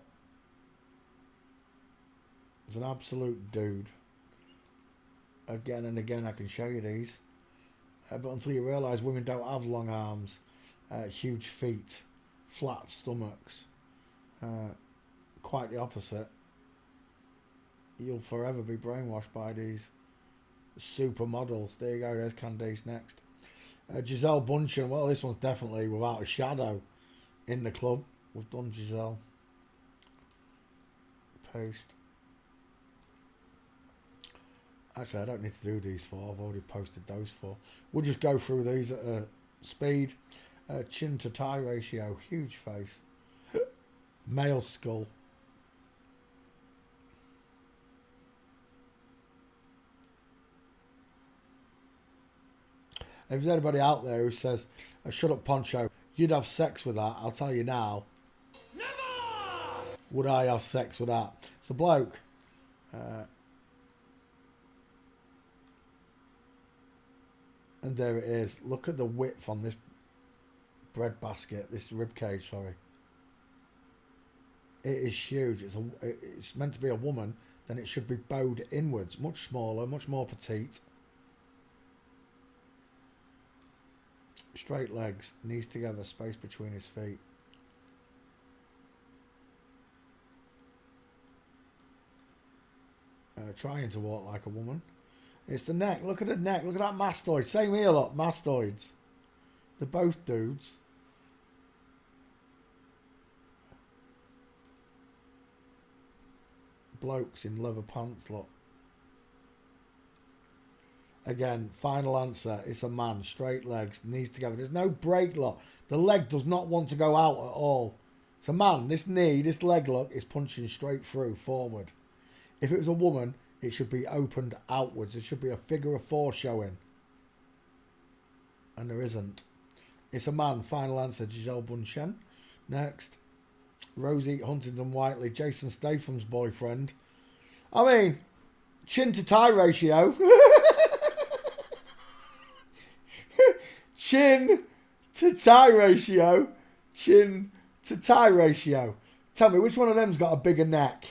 It's an absolute dude. Again and again I can show you these. But until you realise women don't have long arms, huge feet, flat stomachs. Quite the opposite. You'll forever be brainwashed by these supermodels. There you go, there's Candice next. Giselle Bundchen, well this one's definitely without a shadow in the club. We've done Giselle. Paste. Actually, I don't need to do these four. I've already posted those four. We'll just go through these at speed. Chin to thigh ratio. Huge face. Male skull. If there's anybody out there who says, shut up Poncho, you'd have sex with that, I'll tell you now. Never! Would I have sex with that? It's a bloke. And there it is. Look at the width on this bread basket, this rib cage, sorry. It is huge. It's meant to be a woman, then it should be bowed inwards. Much smaller, much more petite. Straight legs, knees together, space between his feet. trying to walk like a woman. It's the neck. Look at the neck. Look at that mastoid. Same here, look. Mastoids. They're both dudes. Blokes in leather pants, look. Again, final answer. It's a man. Straight legs. Knees together. There's no break, look. The leg does not want to go out at all. It's a man. This knee, this leg, look, is punching straight through, forward. If it was a woman, it should be opened outwards. There should be a figure of four showing. And there isn't. It's a man. Final answer. Giselle Bunchen. Next. Rosie Huntington-Whiteley. Jason Statham's boyfriend. I mean, chin to tie ratio. Chin to tie ratio. Chin to tie ratio. Tell me, which one of them's got a bigger neck?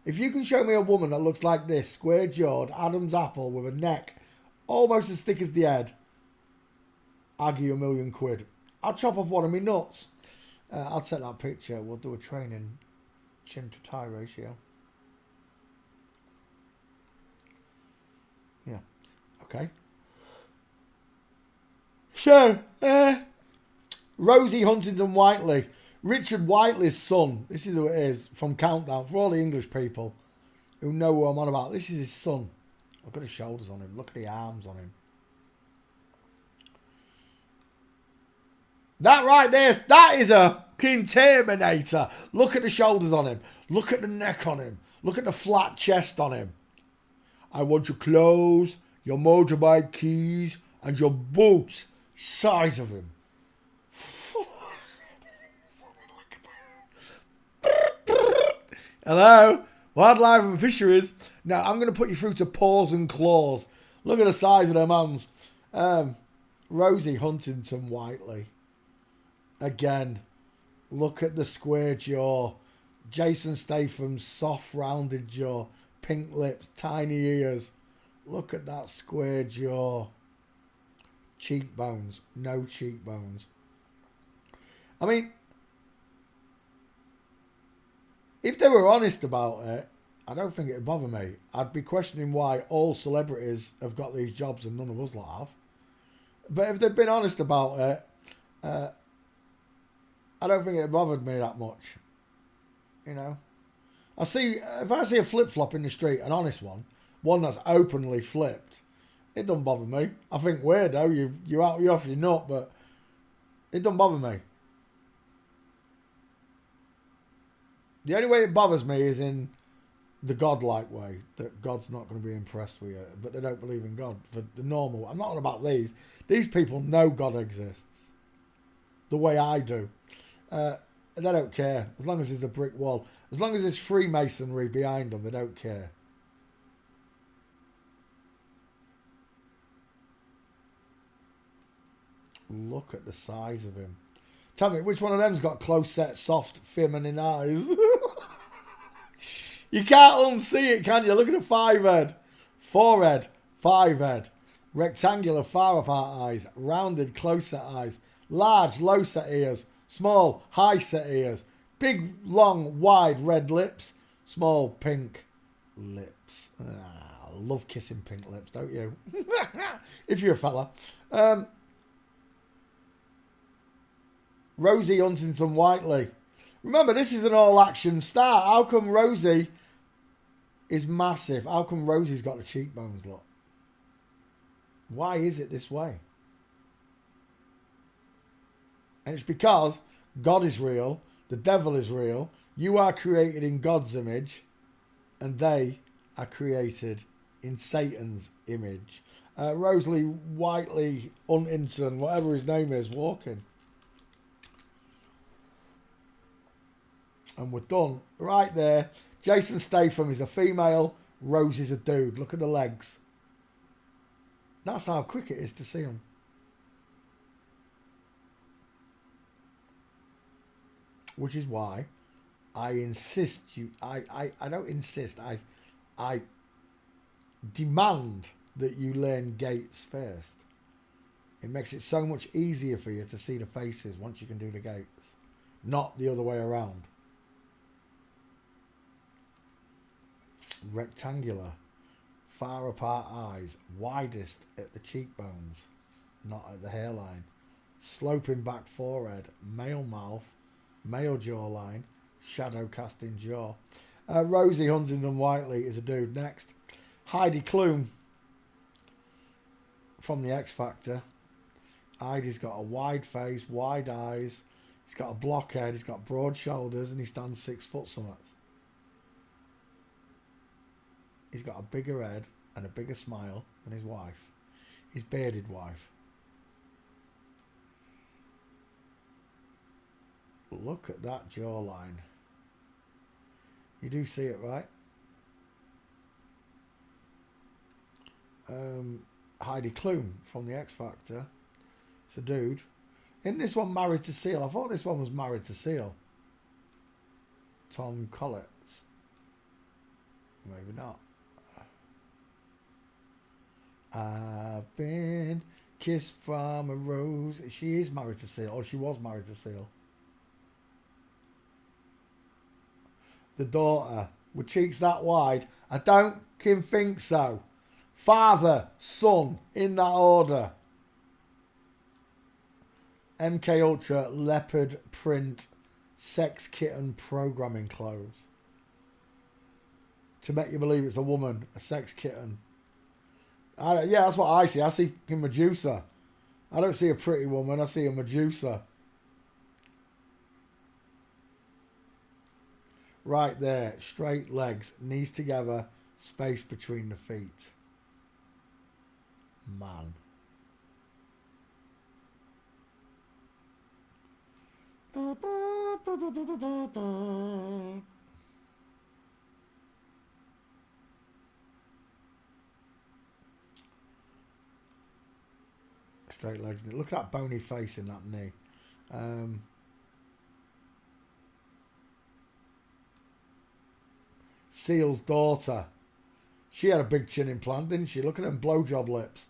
If you can show me a woman that looks like this, square-jawed, Adam's apple with a neck almost as thick as the head, I'll give you £1,000,000. I'll chop off one of my nuts. I'll take that picture. We'll do a training chin to tie ratio. Yeah. Okay. So, Rosie Huntington-Whiteley. Richard Whiteley's son. This is who it is from Countdown. For all the English people who know who I'm on about. This is his son. Look at the shoulders on him. Look at the arms on him. That right there, that is a King Terminator. Look at the shoulders on him. Look at the neck on him. Look at the flat chest on him. I want your clothes, your motorbike keys, and your boots. Size of him. Hello? Wildlife and Fisheries. Now, I'm going to put you through to paws and claws. Look at the size of them hands. Rosie Huntington-Whiteley. Again, look at the square jaw. Jason Statham's soft, rounded jaw. Pink lips, tiny ears. Look at that square jaw. Cheekbones. No cheekbones. I mean, if they were honest about it, I don't think it'd bother me. I'd be questioning why all celebrities have got these jobs and none of us lot have. But if they'd been honest about it, I don't think it bothered me that much. You know? If I see a flip-flop in the street, an honest one that's openly flipped, it doesn't bother me. I think weirdo, you're off your nut, but it doesn't bother me. The only way it bothers me is in the godlike way, that God's not going to be impressed with you, but they don't believe in God. For the normal, I'm not on about these. These people know God exists the way I do. They don't care. As long as there's a brick wall. As long as there's Freemasonry behind them, they don't care. Look at the size of him. Tell me, which one of them's got close-set, soft, feminine eyes? You can't unsee it, can you? Look at the 5-head. 4-head. 5-head. Rectangular, far-apart eyes. Rounded, close-set eyes. Large, low-set ears. Small, high-set ears. Big, long, wide red lips. Small, pink lips. I love kissing pink lips, don't you? If you're a fella. Rosie Huntington-Whiteley. Remember, this is an all-action star. How come Rosie is massive? How come Rosie's got the cheekbones, look? Why is it this way? And it's because God is real, the devil is real, you are created in God's image, and they are created in Satan's image. Rosalie Whiteley Huntington, whatever his name is, walking. And we're done. Right there. Jason Statham is a female. Rose is a dude. Look at the legs. That's how quick it is to see them. Which is why I insist you... I don't insist. I demand that you learn gaits first. It makes it so much easier for you to see the faces once you can do the gaits. Not the other way around. Rectangular. Far apart eyes. Widest at the cheekbones. Not at the hairline. Sloping back forehead. Male mouth. Male jawline. Shadow casting jaw. Rosie Huntington Whiteley is a dude. Next. Heidi Klum from the X Factor. Heidi's got a wide face, wide eyes. He's got a blockhead. He's got broad shoulders, and he stands 6 foot something. He's got a bigger head and a bigger smile than his wife. His bearded wife. Look at that jawline. You do see it, right? Heidi Klum from the X Factor. It's a dude. Isn't this one married to Seal? I thought this one was married to Seal. Tom Collins. Maybe not. I've been kissed from a rose. She is married to Seal. Or she was married to Seal. The daughter. With cheeks that wide. I don't think so. Father, son, in that order. MK Ultra leopard print sex kitten programming clothes. To make you believe it's a woman, a sex kitten. Yeah, that's what I see. I see a Medusa. I don't see a pretty woman. I see a Medusa. Right there. Straight legs. Knees together. Space between the feet. Man. Straight legs. Look at that bony face in that knee. Seal's daughter. She had a big chin implant, didn't she? Look at them blowjob lips.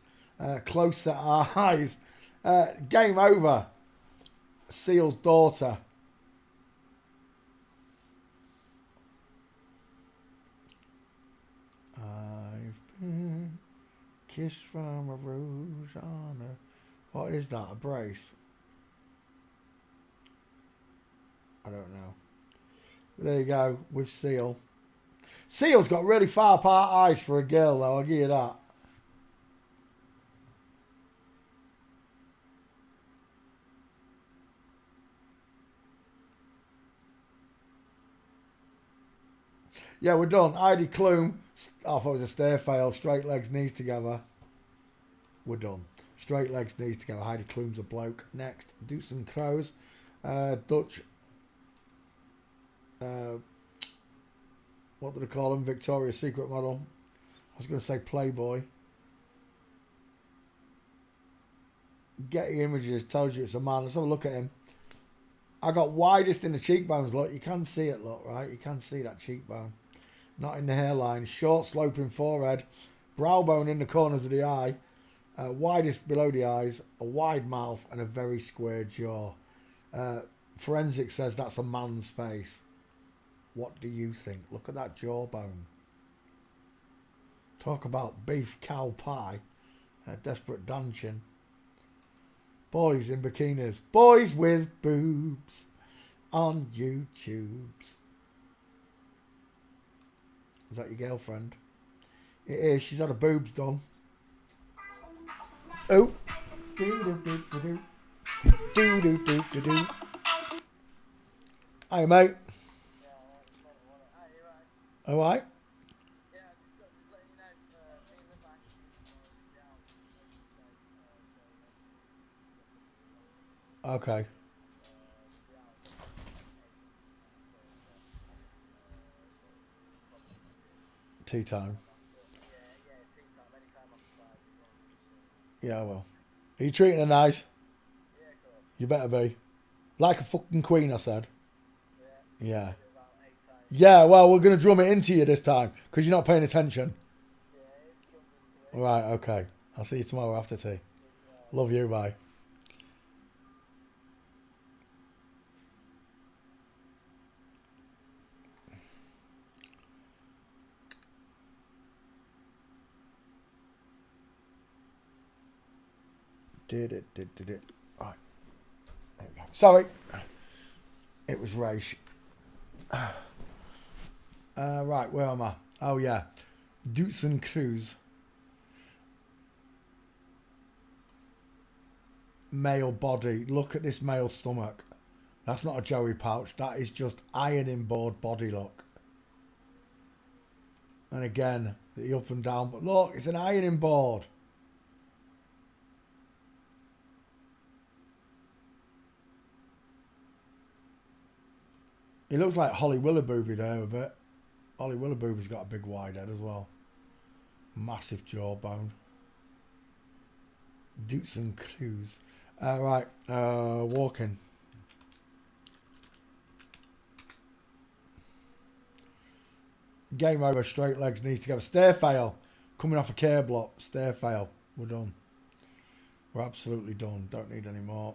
Close set eyes. Game over. Seal's daughter. I've been kissed from a rose on a... What is that? A brace? I don't know. But there you go with Seal. Seal's got really far apart eyes for a girl, though. I'll give you that. Yeah, we're done. Heidi Klum. Oh, I thought it was a stair fail. Straight legs, knees together. We're done. Straight legs, knees together. Heidi Klum's a bloke. Next, Dukes and Crows. Dutch. What do they call him? Victoria's Secret model. I was going to say Playboy. Getty Images tells you it's a man. Let's have a look at him. I got widest in the cheekbones. Look, you can see it. Look, right? You can see that cheekbone. Not in the hairline. Short sloping forehead. Brow bone in the corners of the eye. Widest below the eyes. A wide mouth and a very square jaw. Forensic says that's a man's face. What do you think? Look at that jawbone. Talk about beef cow pie. Desperate dancing. Boys in bikinis. Boys with boobs. On YouTubes. Is that your girlfriend? It is. She's had her boobs done. Oh. Do-do-do-do-do. Do-do-do-do-do. Hey, mate. All right. Okay. Tea time. Yeah, well. Are you treating her nice? You better be. Like a fucking queen, I said. Yeah. Yeah, well, we're going to drum it into you this time because you're not paying attention. Right, okay. I'll see you tomorrow after tea. Love you, bye. Did it. Right. There we go. Sorry. It was Raish. Right, where am I? Oh, yeah. Dutson Cruz. Male body. Look at this male stomach. That's not a Joey pouch. That is just ironing board body look. And again, the up and down. But look, it's an ironing board. He looks like Holly Willoughby there a bit. Holly Willoughby's got a big wide head as well. Massive jawbone. Dutson Cruz. Right, walking. Game over, straight legs, knees together. Stair fail. Coming off a care block. Stair fail. We're done. We're absolutely done. Don't need any more.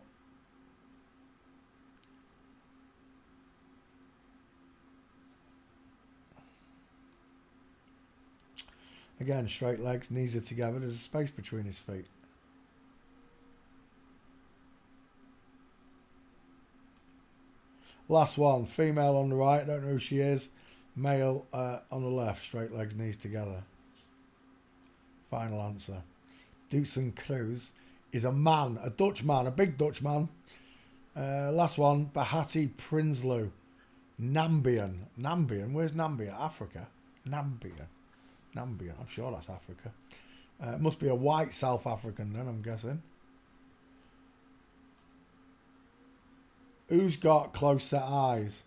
Again, straight legs, knees are together. There's a space between his feet. Last one. Female on the right. Don't know who she is. Male on the left. Straight legs, knees together. Final answer. Dutson Cruz is a man. A Dutch man. A big Dutch man. Last one. Bahati Prinsloo. Nambian. Nambian? Where's Nambia? Africa? Nambian. Nambian. I'm sure that's Africa. It must be a white South African then, I'm guessing. Who's got close set eyes?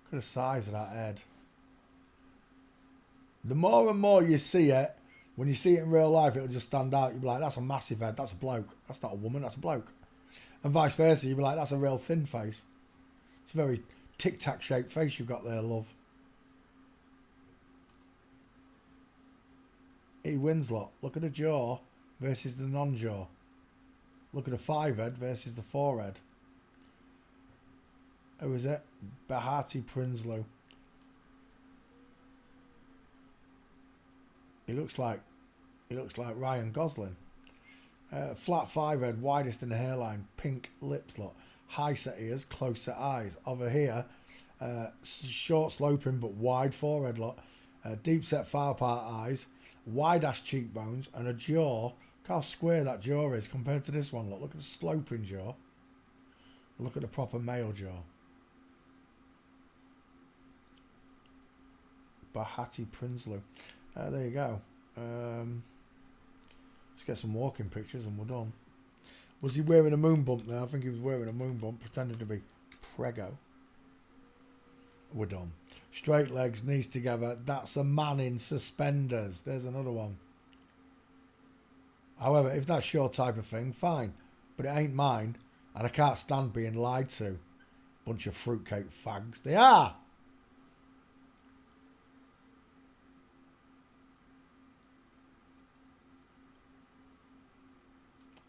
Look at the size of that head. The more and more you see it, when you see it in real life, it'll just stand out. You'll be like, that's a massive head. That's a bloke. That's not a woman. That's a bloke. And vice versa. You'll be like, that's a real thin face. It's a very tic-tac shaped face you've got there, love. He wins lot. Look at the jaw versus the non-jaw. Look at the 5 head versus the 4 head. Who is it? Bahati Prinsloo. He looks like Ryan Gosling. Flat 5 head, widest in the hairline, pink lips lot, high set ears, close set eyes. Over here, short sloping but wide forehead lot, deep set far part eyes, wide ass cheekbones, and a jaw. Look how square that jaw is compared to this one. Look at the sloping jaw. Look at the proper male jaw. Bahati Prinsloo. There you go. Let's get some walking pictures and we're done. Was he wearing a moon bump there? I think he was wearing a moon bump, pretending to be prego. We're done. Straight legs, knees together. That's a man in suspenders. There's another one. However, if that's your type of thing, fine. But it ain't mine. And I can't stand being lied to. Bunch of fruitcake fags. They are!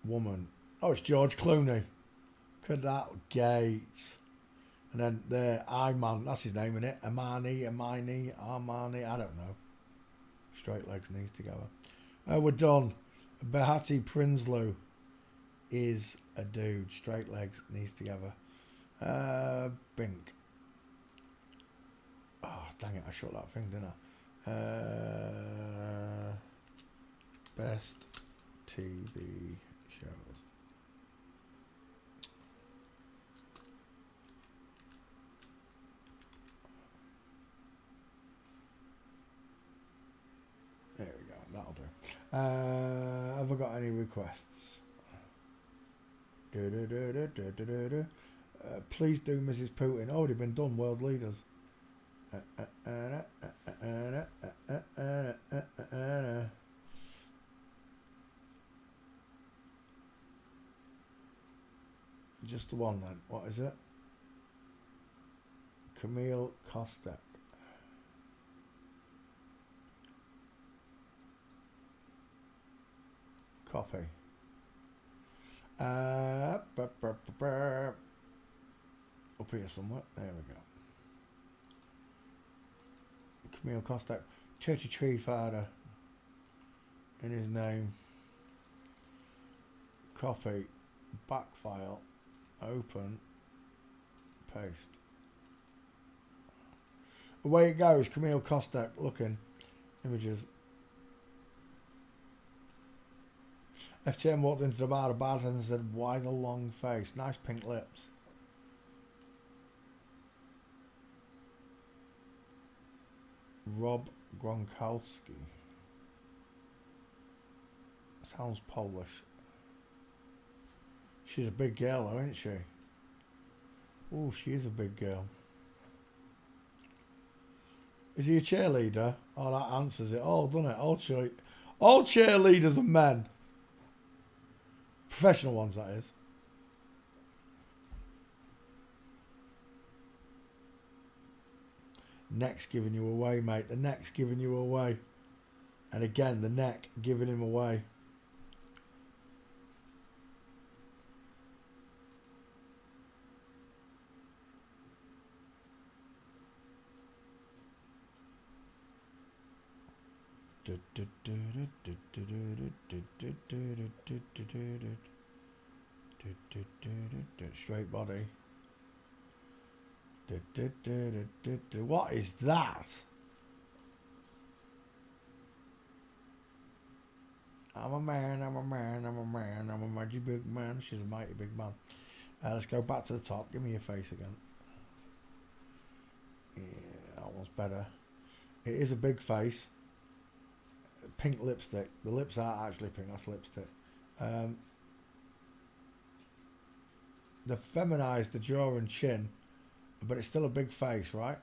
Woman. Oh, it's George Clooney. Look at that gate. And then there, Iman. That's his name, isn't it? Armani. I don't know. Straight legs, knees together. We're done. Bahati Prinsloo is a dude. Straight legs, knees together. Bink. Oh, dang it. I shut that thing, didn't I? Best TV shows. There we go. That'll do. Have I got any requests? Please do Mrs. Putin. Already been done. World leaders. Just the one then. What is it? Camille Kostek. Copy. Up here somewhere. There we go. Camille Kostek. Churchy Tree Father. In his name. copy, back file, open, paste. Away it goes. Camille Kostek looking. Images. FTM walked into the bar, the bartender said, "Why the long face? Nice pink lips." Rob Gronkowski. Sounds Polish. She's a big girl, though, isn't she? Oh, she is a big girl. Is he a cheerleader? Oh, that answers it all, doesn't it? All cheerleaders are men. Professional ones, that is. Neck's giving you away, mate. The neck's giving you away. And again, the neck giving him away. Straight body. What is that? I'm a man, I'm a man, I'm a man, I'm a mighty big man. She's a mighty big man. Let's go back to the top. Give me your face again. Yeah, that one's better. It is a big face. Pink lipstick. The lips are actually pink. That's lipstick. They feminized the jaw and chin, but it's still a big face, right?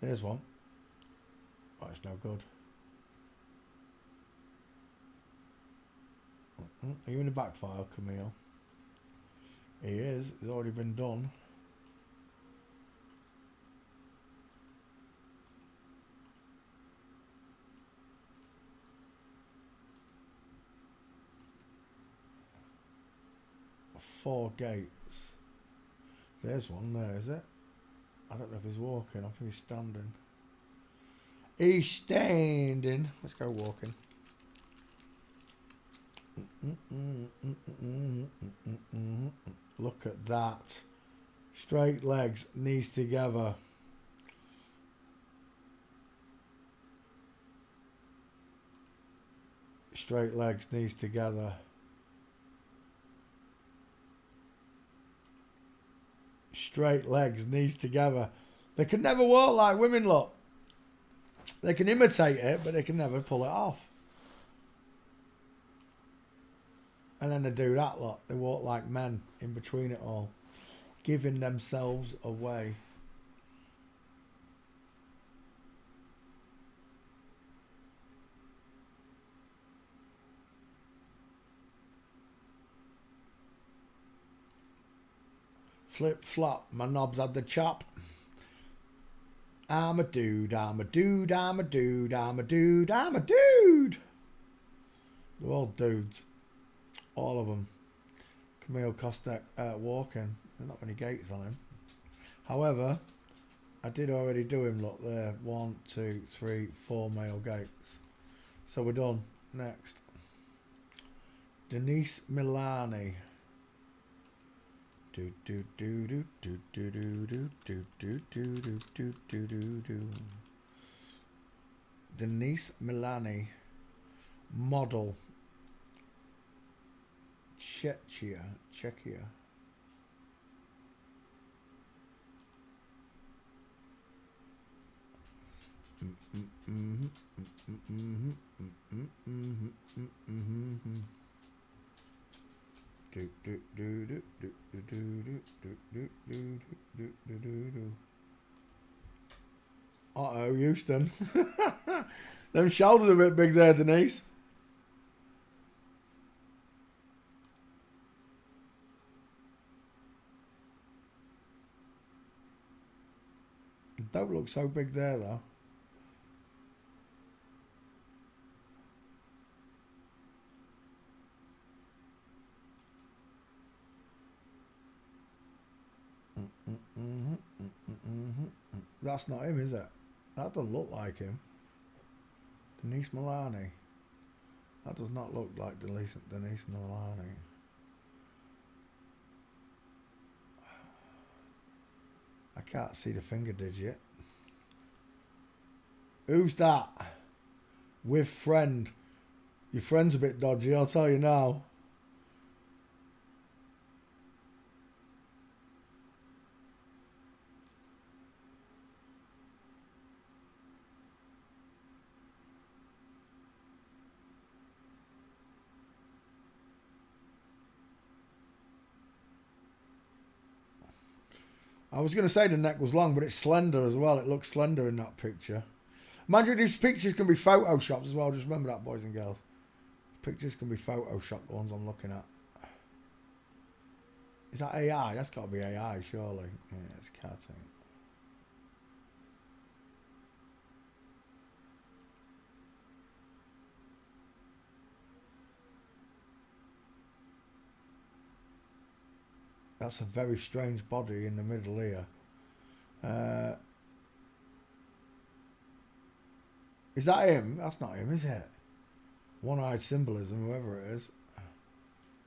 There's one. Oh, it's no good. Are you in the back file, Camille? He is. It's already been done. Four gates. There's one there, is it? I don't know if he's walking. I think he's standing. He's standing. Let's go walking. Look at that. Straight legs, knees together. Straight legs, knees together. Straight legs, knees together. They can never walk like women, look. They can imitate it, but they can never pull it off. And then they do that lot. They walk like men in between it all, giving themselves away. Flip flop, my knobs had the chop. I'm a dude, I'm a dude, I'm a dude, I'm a dude, I'm a dude. They're all dudes. All of them. Camille Kostek walking. There's not many gates on him. However, I did already do him. Look there. 1, 2, 3, 4 male gates. So we're done. Next. Denise Milani. Do do do do do do do do do do do do do do do. Denise Milani. Model. Czechia. Uh-oh, Houston. Them shoulders are a bit big there, Denise. Don't look so big there, though. That's not him, is it? That doesn't look like him. Denise Milani. That does not look like Denise Milani. I can't see the finger digit. Who's that? With friend. Your friend's a bit dodgy, I'll tell you now. I was going to say the neck was long, but it's slender as well. It looks slender in that picture. Mind you, these pictures can be photoshopped as well. Just remember that, boys and girls. Pictures can be photoshopped, the ones I'm looking at. Is that AI? That's got to be AI, surely. Yeah, it's cartoon. That's a very strange body in the middle here. Is that him? That's not him, is it? One-eyed symbolism, whoever it is.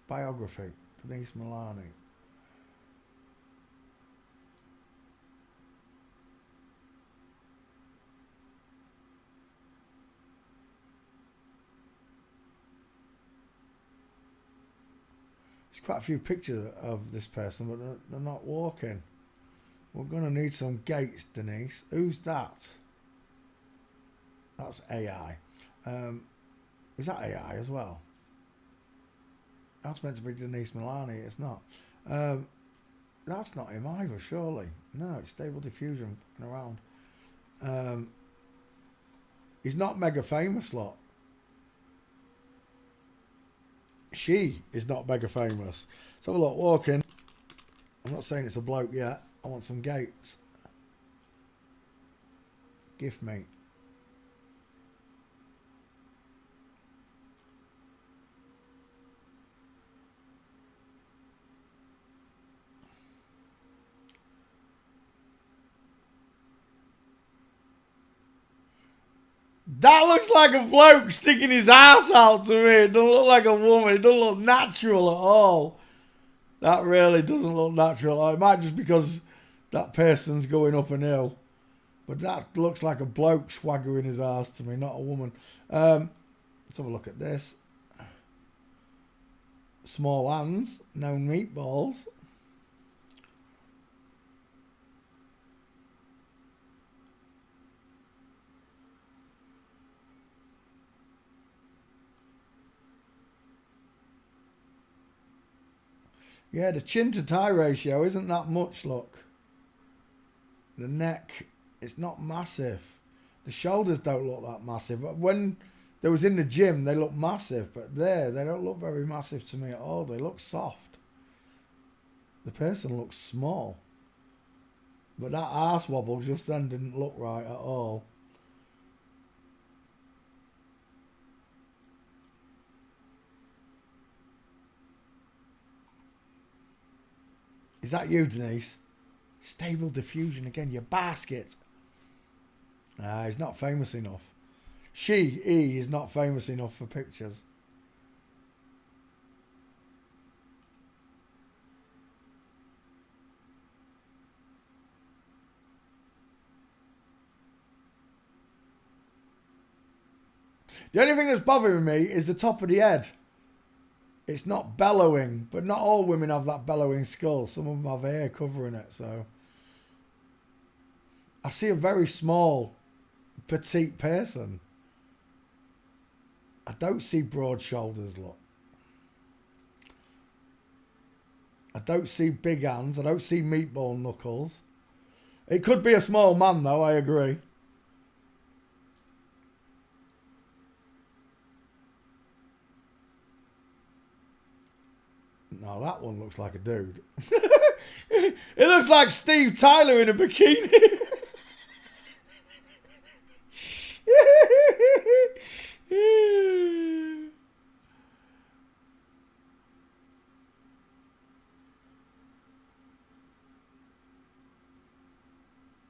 Biography. Denise Milani. There's quite a few pictures of this person, but they're not walking. We're going to need some gaits, Denise. Who's that? That's AI. Is that AI as well? That's meant to be Denise Milani. It's not. That's not him either, surely. No, it's Stable Diffusion around. He's not mega famous, lot. She is not mega famous. Let's have a look. Walking. I'm not saying it's a bloke yet. I want some gaits. Gift me. That looks like a bloke sticking his ass out to me. It doesn't look like a woman. It doesn't look natural at all. That really doesn't look natural. It might just because that person's going up an hill. But that looks like a bloke swaggering his ass to me, not a woman. Let's have a look at this. Small hands, no meatballs. Yeah, the chin to thigh ratio isn't that much, look. The neck, it's not massive. The shoulders don't look that massive. When they was in the gym, they look massive, but there, they don't look very massive to me at all. They look soft. The person looks small. But that arse wobble just then didn't look right at all. Is that you, Denise? Stable Diffusion again, your basket. He's not famous enough. He is not famous enough for pictures. The only thing that's bothering me is the top of the head. It's not bellowing, but not all women have that bellowing skull. Some of them have hair covering it, so. I see a very small, petite person. I don't see broad shoulders, look. I don't see big hands. I don't see meatball knuckles. It could be a small man, though, I agree. No, that one looks like a dude. It looks like Steve Tyler in a bikini.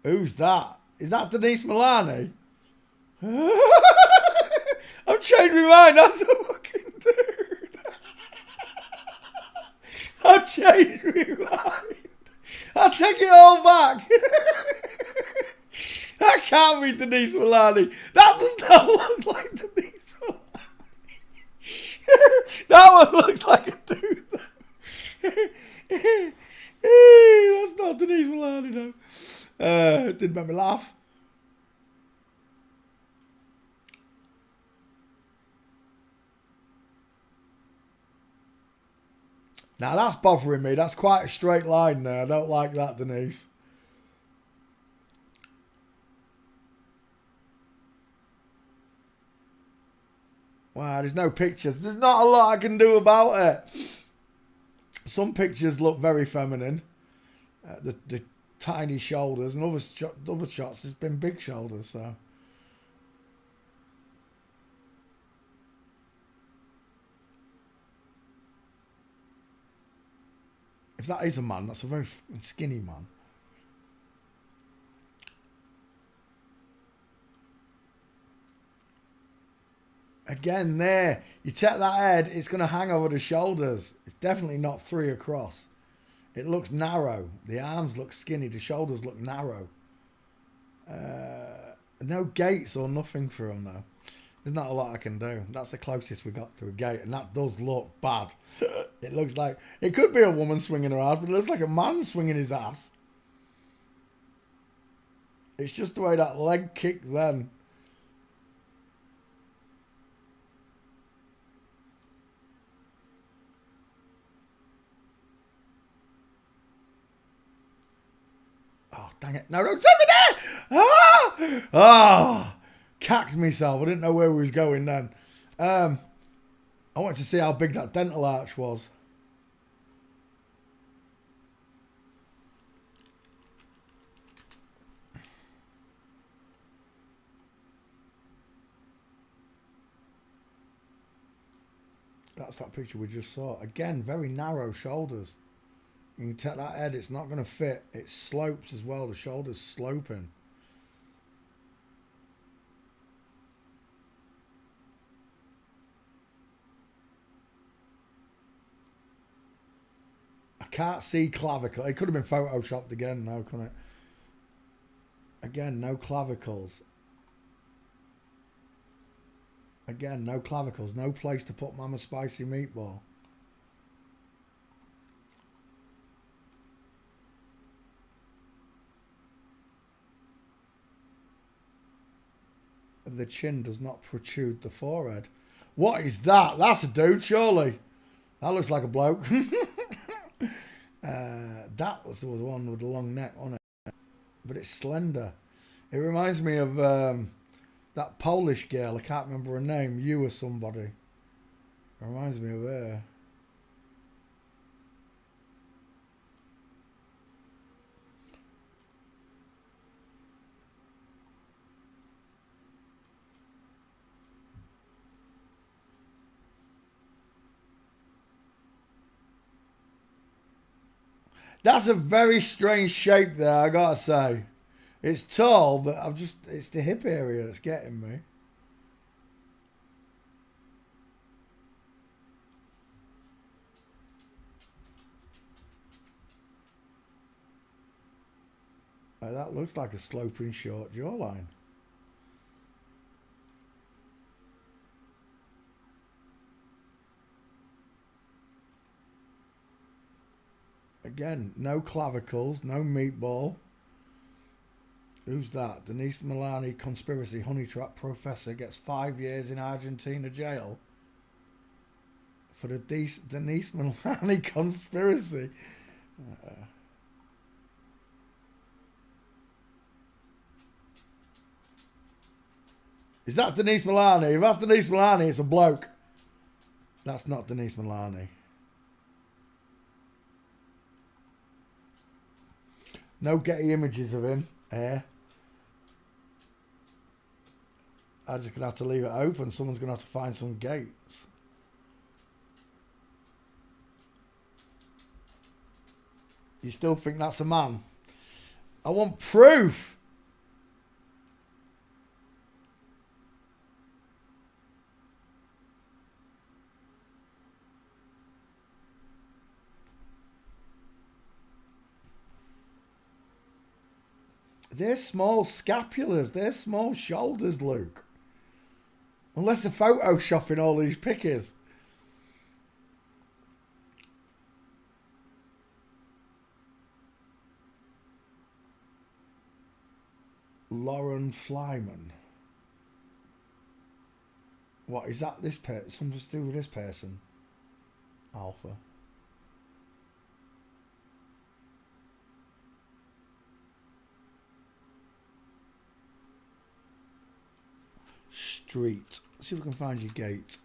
Who's that? Is that Denise Milani? I've changed my mind. That's a fucking dude. I've changed my mind. I'll take it all back. That can't be Denise Milani. That does not look like Denise Milani. That one looks like a dude. That's not Denise Milani, no. It did make me laugh. Now that's bothering me. That's quite a straight line there. I don't like that, Denise. Wow, there's no pictures. There's not a lot I can do about it. Some pictures look very feminine. The tiny shoulders, and other shots there's been big shoulders, so. If that is a man, that's a very skinny man. Again, there. You take that head, it's going to hang over the shoulders. It's definitely not 3 across. It looks narrow. The arms look skinny. The shoulders look narrow. No gates or nothing for him, though. There's not a lot I can do. That's the closest we got to a gate, and that does look bad. It looks like... It could be a woman swinging her ass, but it looks like a man swinging his ass. It's just the way that leg kicked then. Oh, dang it. No, don't send me there! Ah! Ah! Cacked myself. I didn't know where we was going then. I wanted to see how big that dental arch was. That's that picture we just saw. Again, very narrow shoulders. You can take that head, it's not going to fit. It slopes as well. The shoulder's sloping. I can't see clavicle. It could have been photoshopped again now, couldn't it? Again, no clavicles. Again, no clavicles. No place to put Mama Spicy Meatball. The chin does not protrude the forehead. What is that? That's a dude, surely. That looks like a bloke. That was the one with the long neck on it. But it's slender. It reminds me of that Polish girl. I can't remember her name. You or somebody. It reminds me of her. That's a very strange shape there, I gotta say. It's tall, but it's the hip area that's getting me. That looks like a sloping short jawline. Again, no clavicles, no meatball. Who's that? Denise Milani conspiracy honey trap professor gets 5 years in Argentina jail for the Denise Milani conspiracy. Is that Denise Milani? If that's Denise Milani, it's a bloke. That's not Denise Milani. No Getty images of him here. I'm just going to have to leave it open. Someone's going to have to find some gates. You still think that's a man? I want proof. They're small scapulas. They're small shoulders, Luke. Unless they're photoshopping all these pictures. Lauren Flyman. What is that? This person? Something to do with this person? Alpha. Street. See if we can find your gate.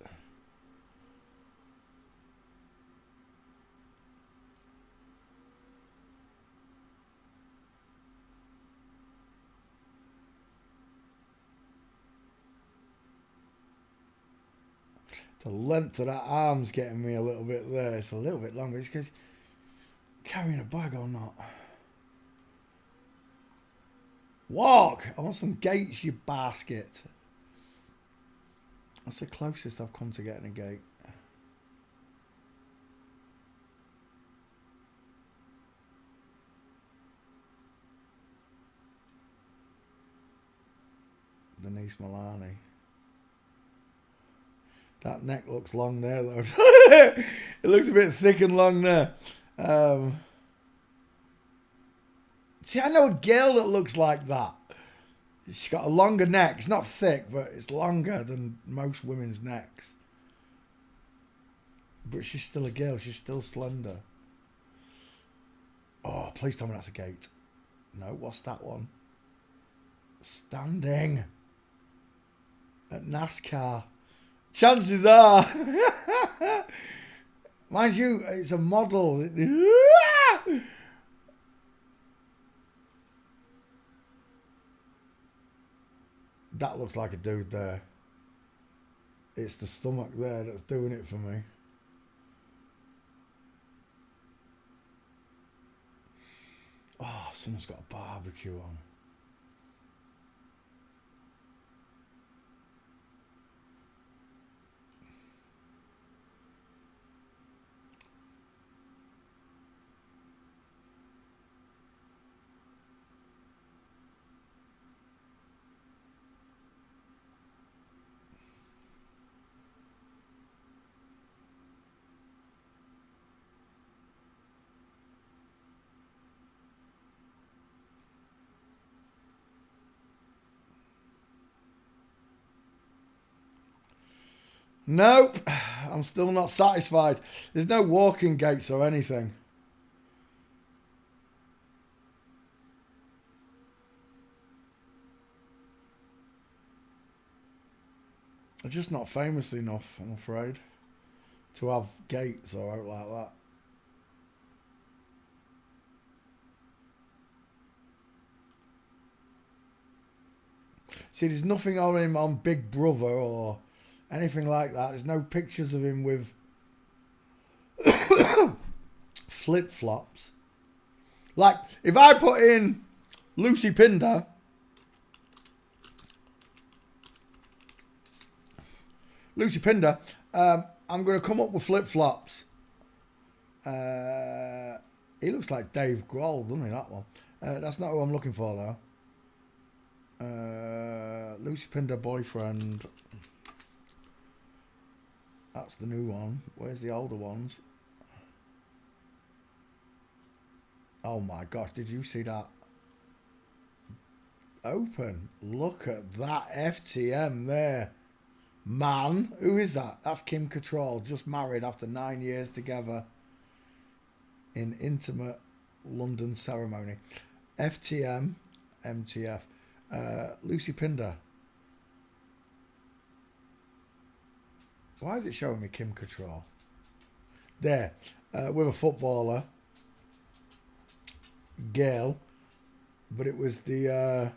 The length of that arm's getting me a little bit there. It's a little bit longer. It's because carrying a bag or not. Walk! I want some gates, you basket. That's the closest I've come to getting a gate. Denise Milani. That neck looks long there, though. It looks a bit thick and long there. See, I know a girl that looks like that. She's got a longer neck. It's not thick, but it's longer than most women's necks. But she's still a girl. She's still slender. Oh, please tell me that's a gate. No, what's that one? Standing at NASCAR. Chances are, mind you, it's a model. That looks like a dude there. It's the stomach there that's doing it for me. Oh, someone's got a barbecue on. Nope, I'm still not satisfied. There's no walking gates or anything. They're just not famous enough, I'm afraid, to have gates or out like that. See, there's nothing on him on Big Brother or anything like that. There's no pictures of him with flip-flops. Like, if I put in Lucy Pinder, I'm going to come up with flip-flops. He looks like Dave Grohl, doesn't he, that one? That's not who I'm looking for, though. Lucy Pinder boyfriend. That's the new one. Where's the older ones? Oh my gosh, did you see that? Open. Look at that FTM there. Man, who is that? That's Kim Cattrall, just married after 9 years together in intimate London ceremony. FTM, MTF. Lucy Pinder. Why is it showing me Kim Cattrall? There, with a footballer. Girl. But it was the...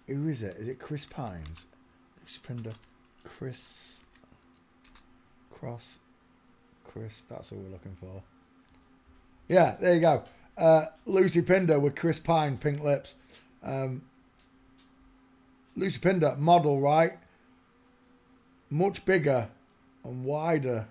who is it? Is it Chris Pines? Lucy Pinder. Chris, that's what we're looking for. Yeah, there you go. Lucy Pinder with Chris Pine, pink lips. Lucy Pinder, model, right? Much bigger and wider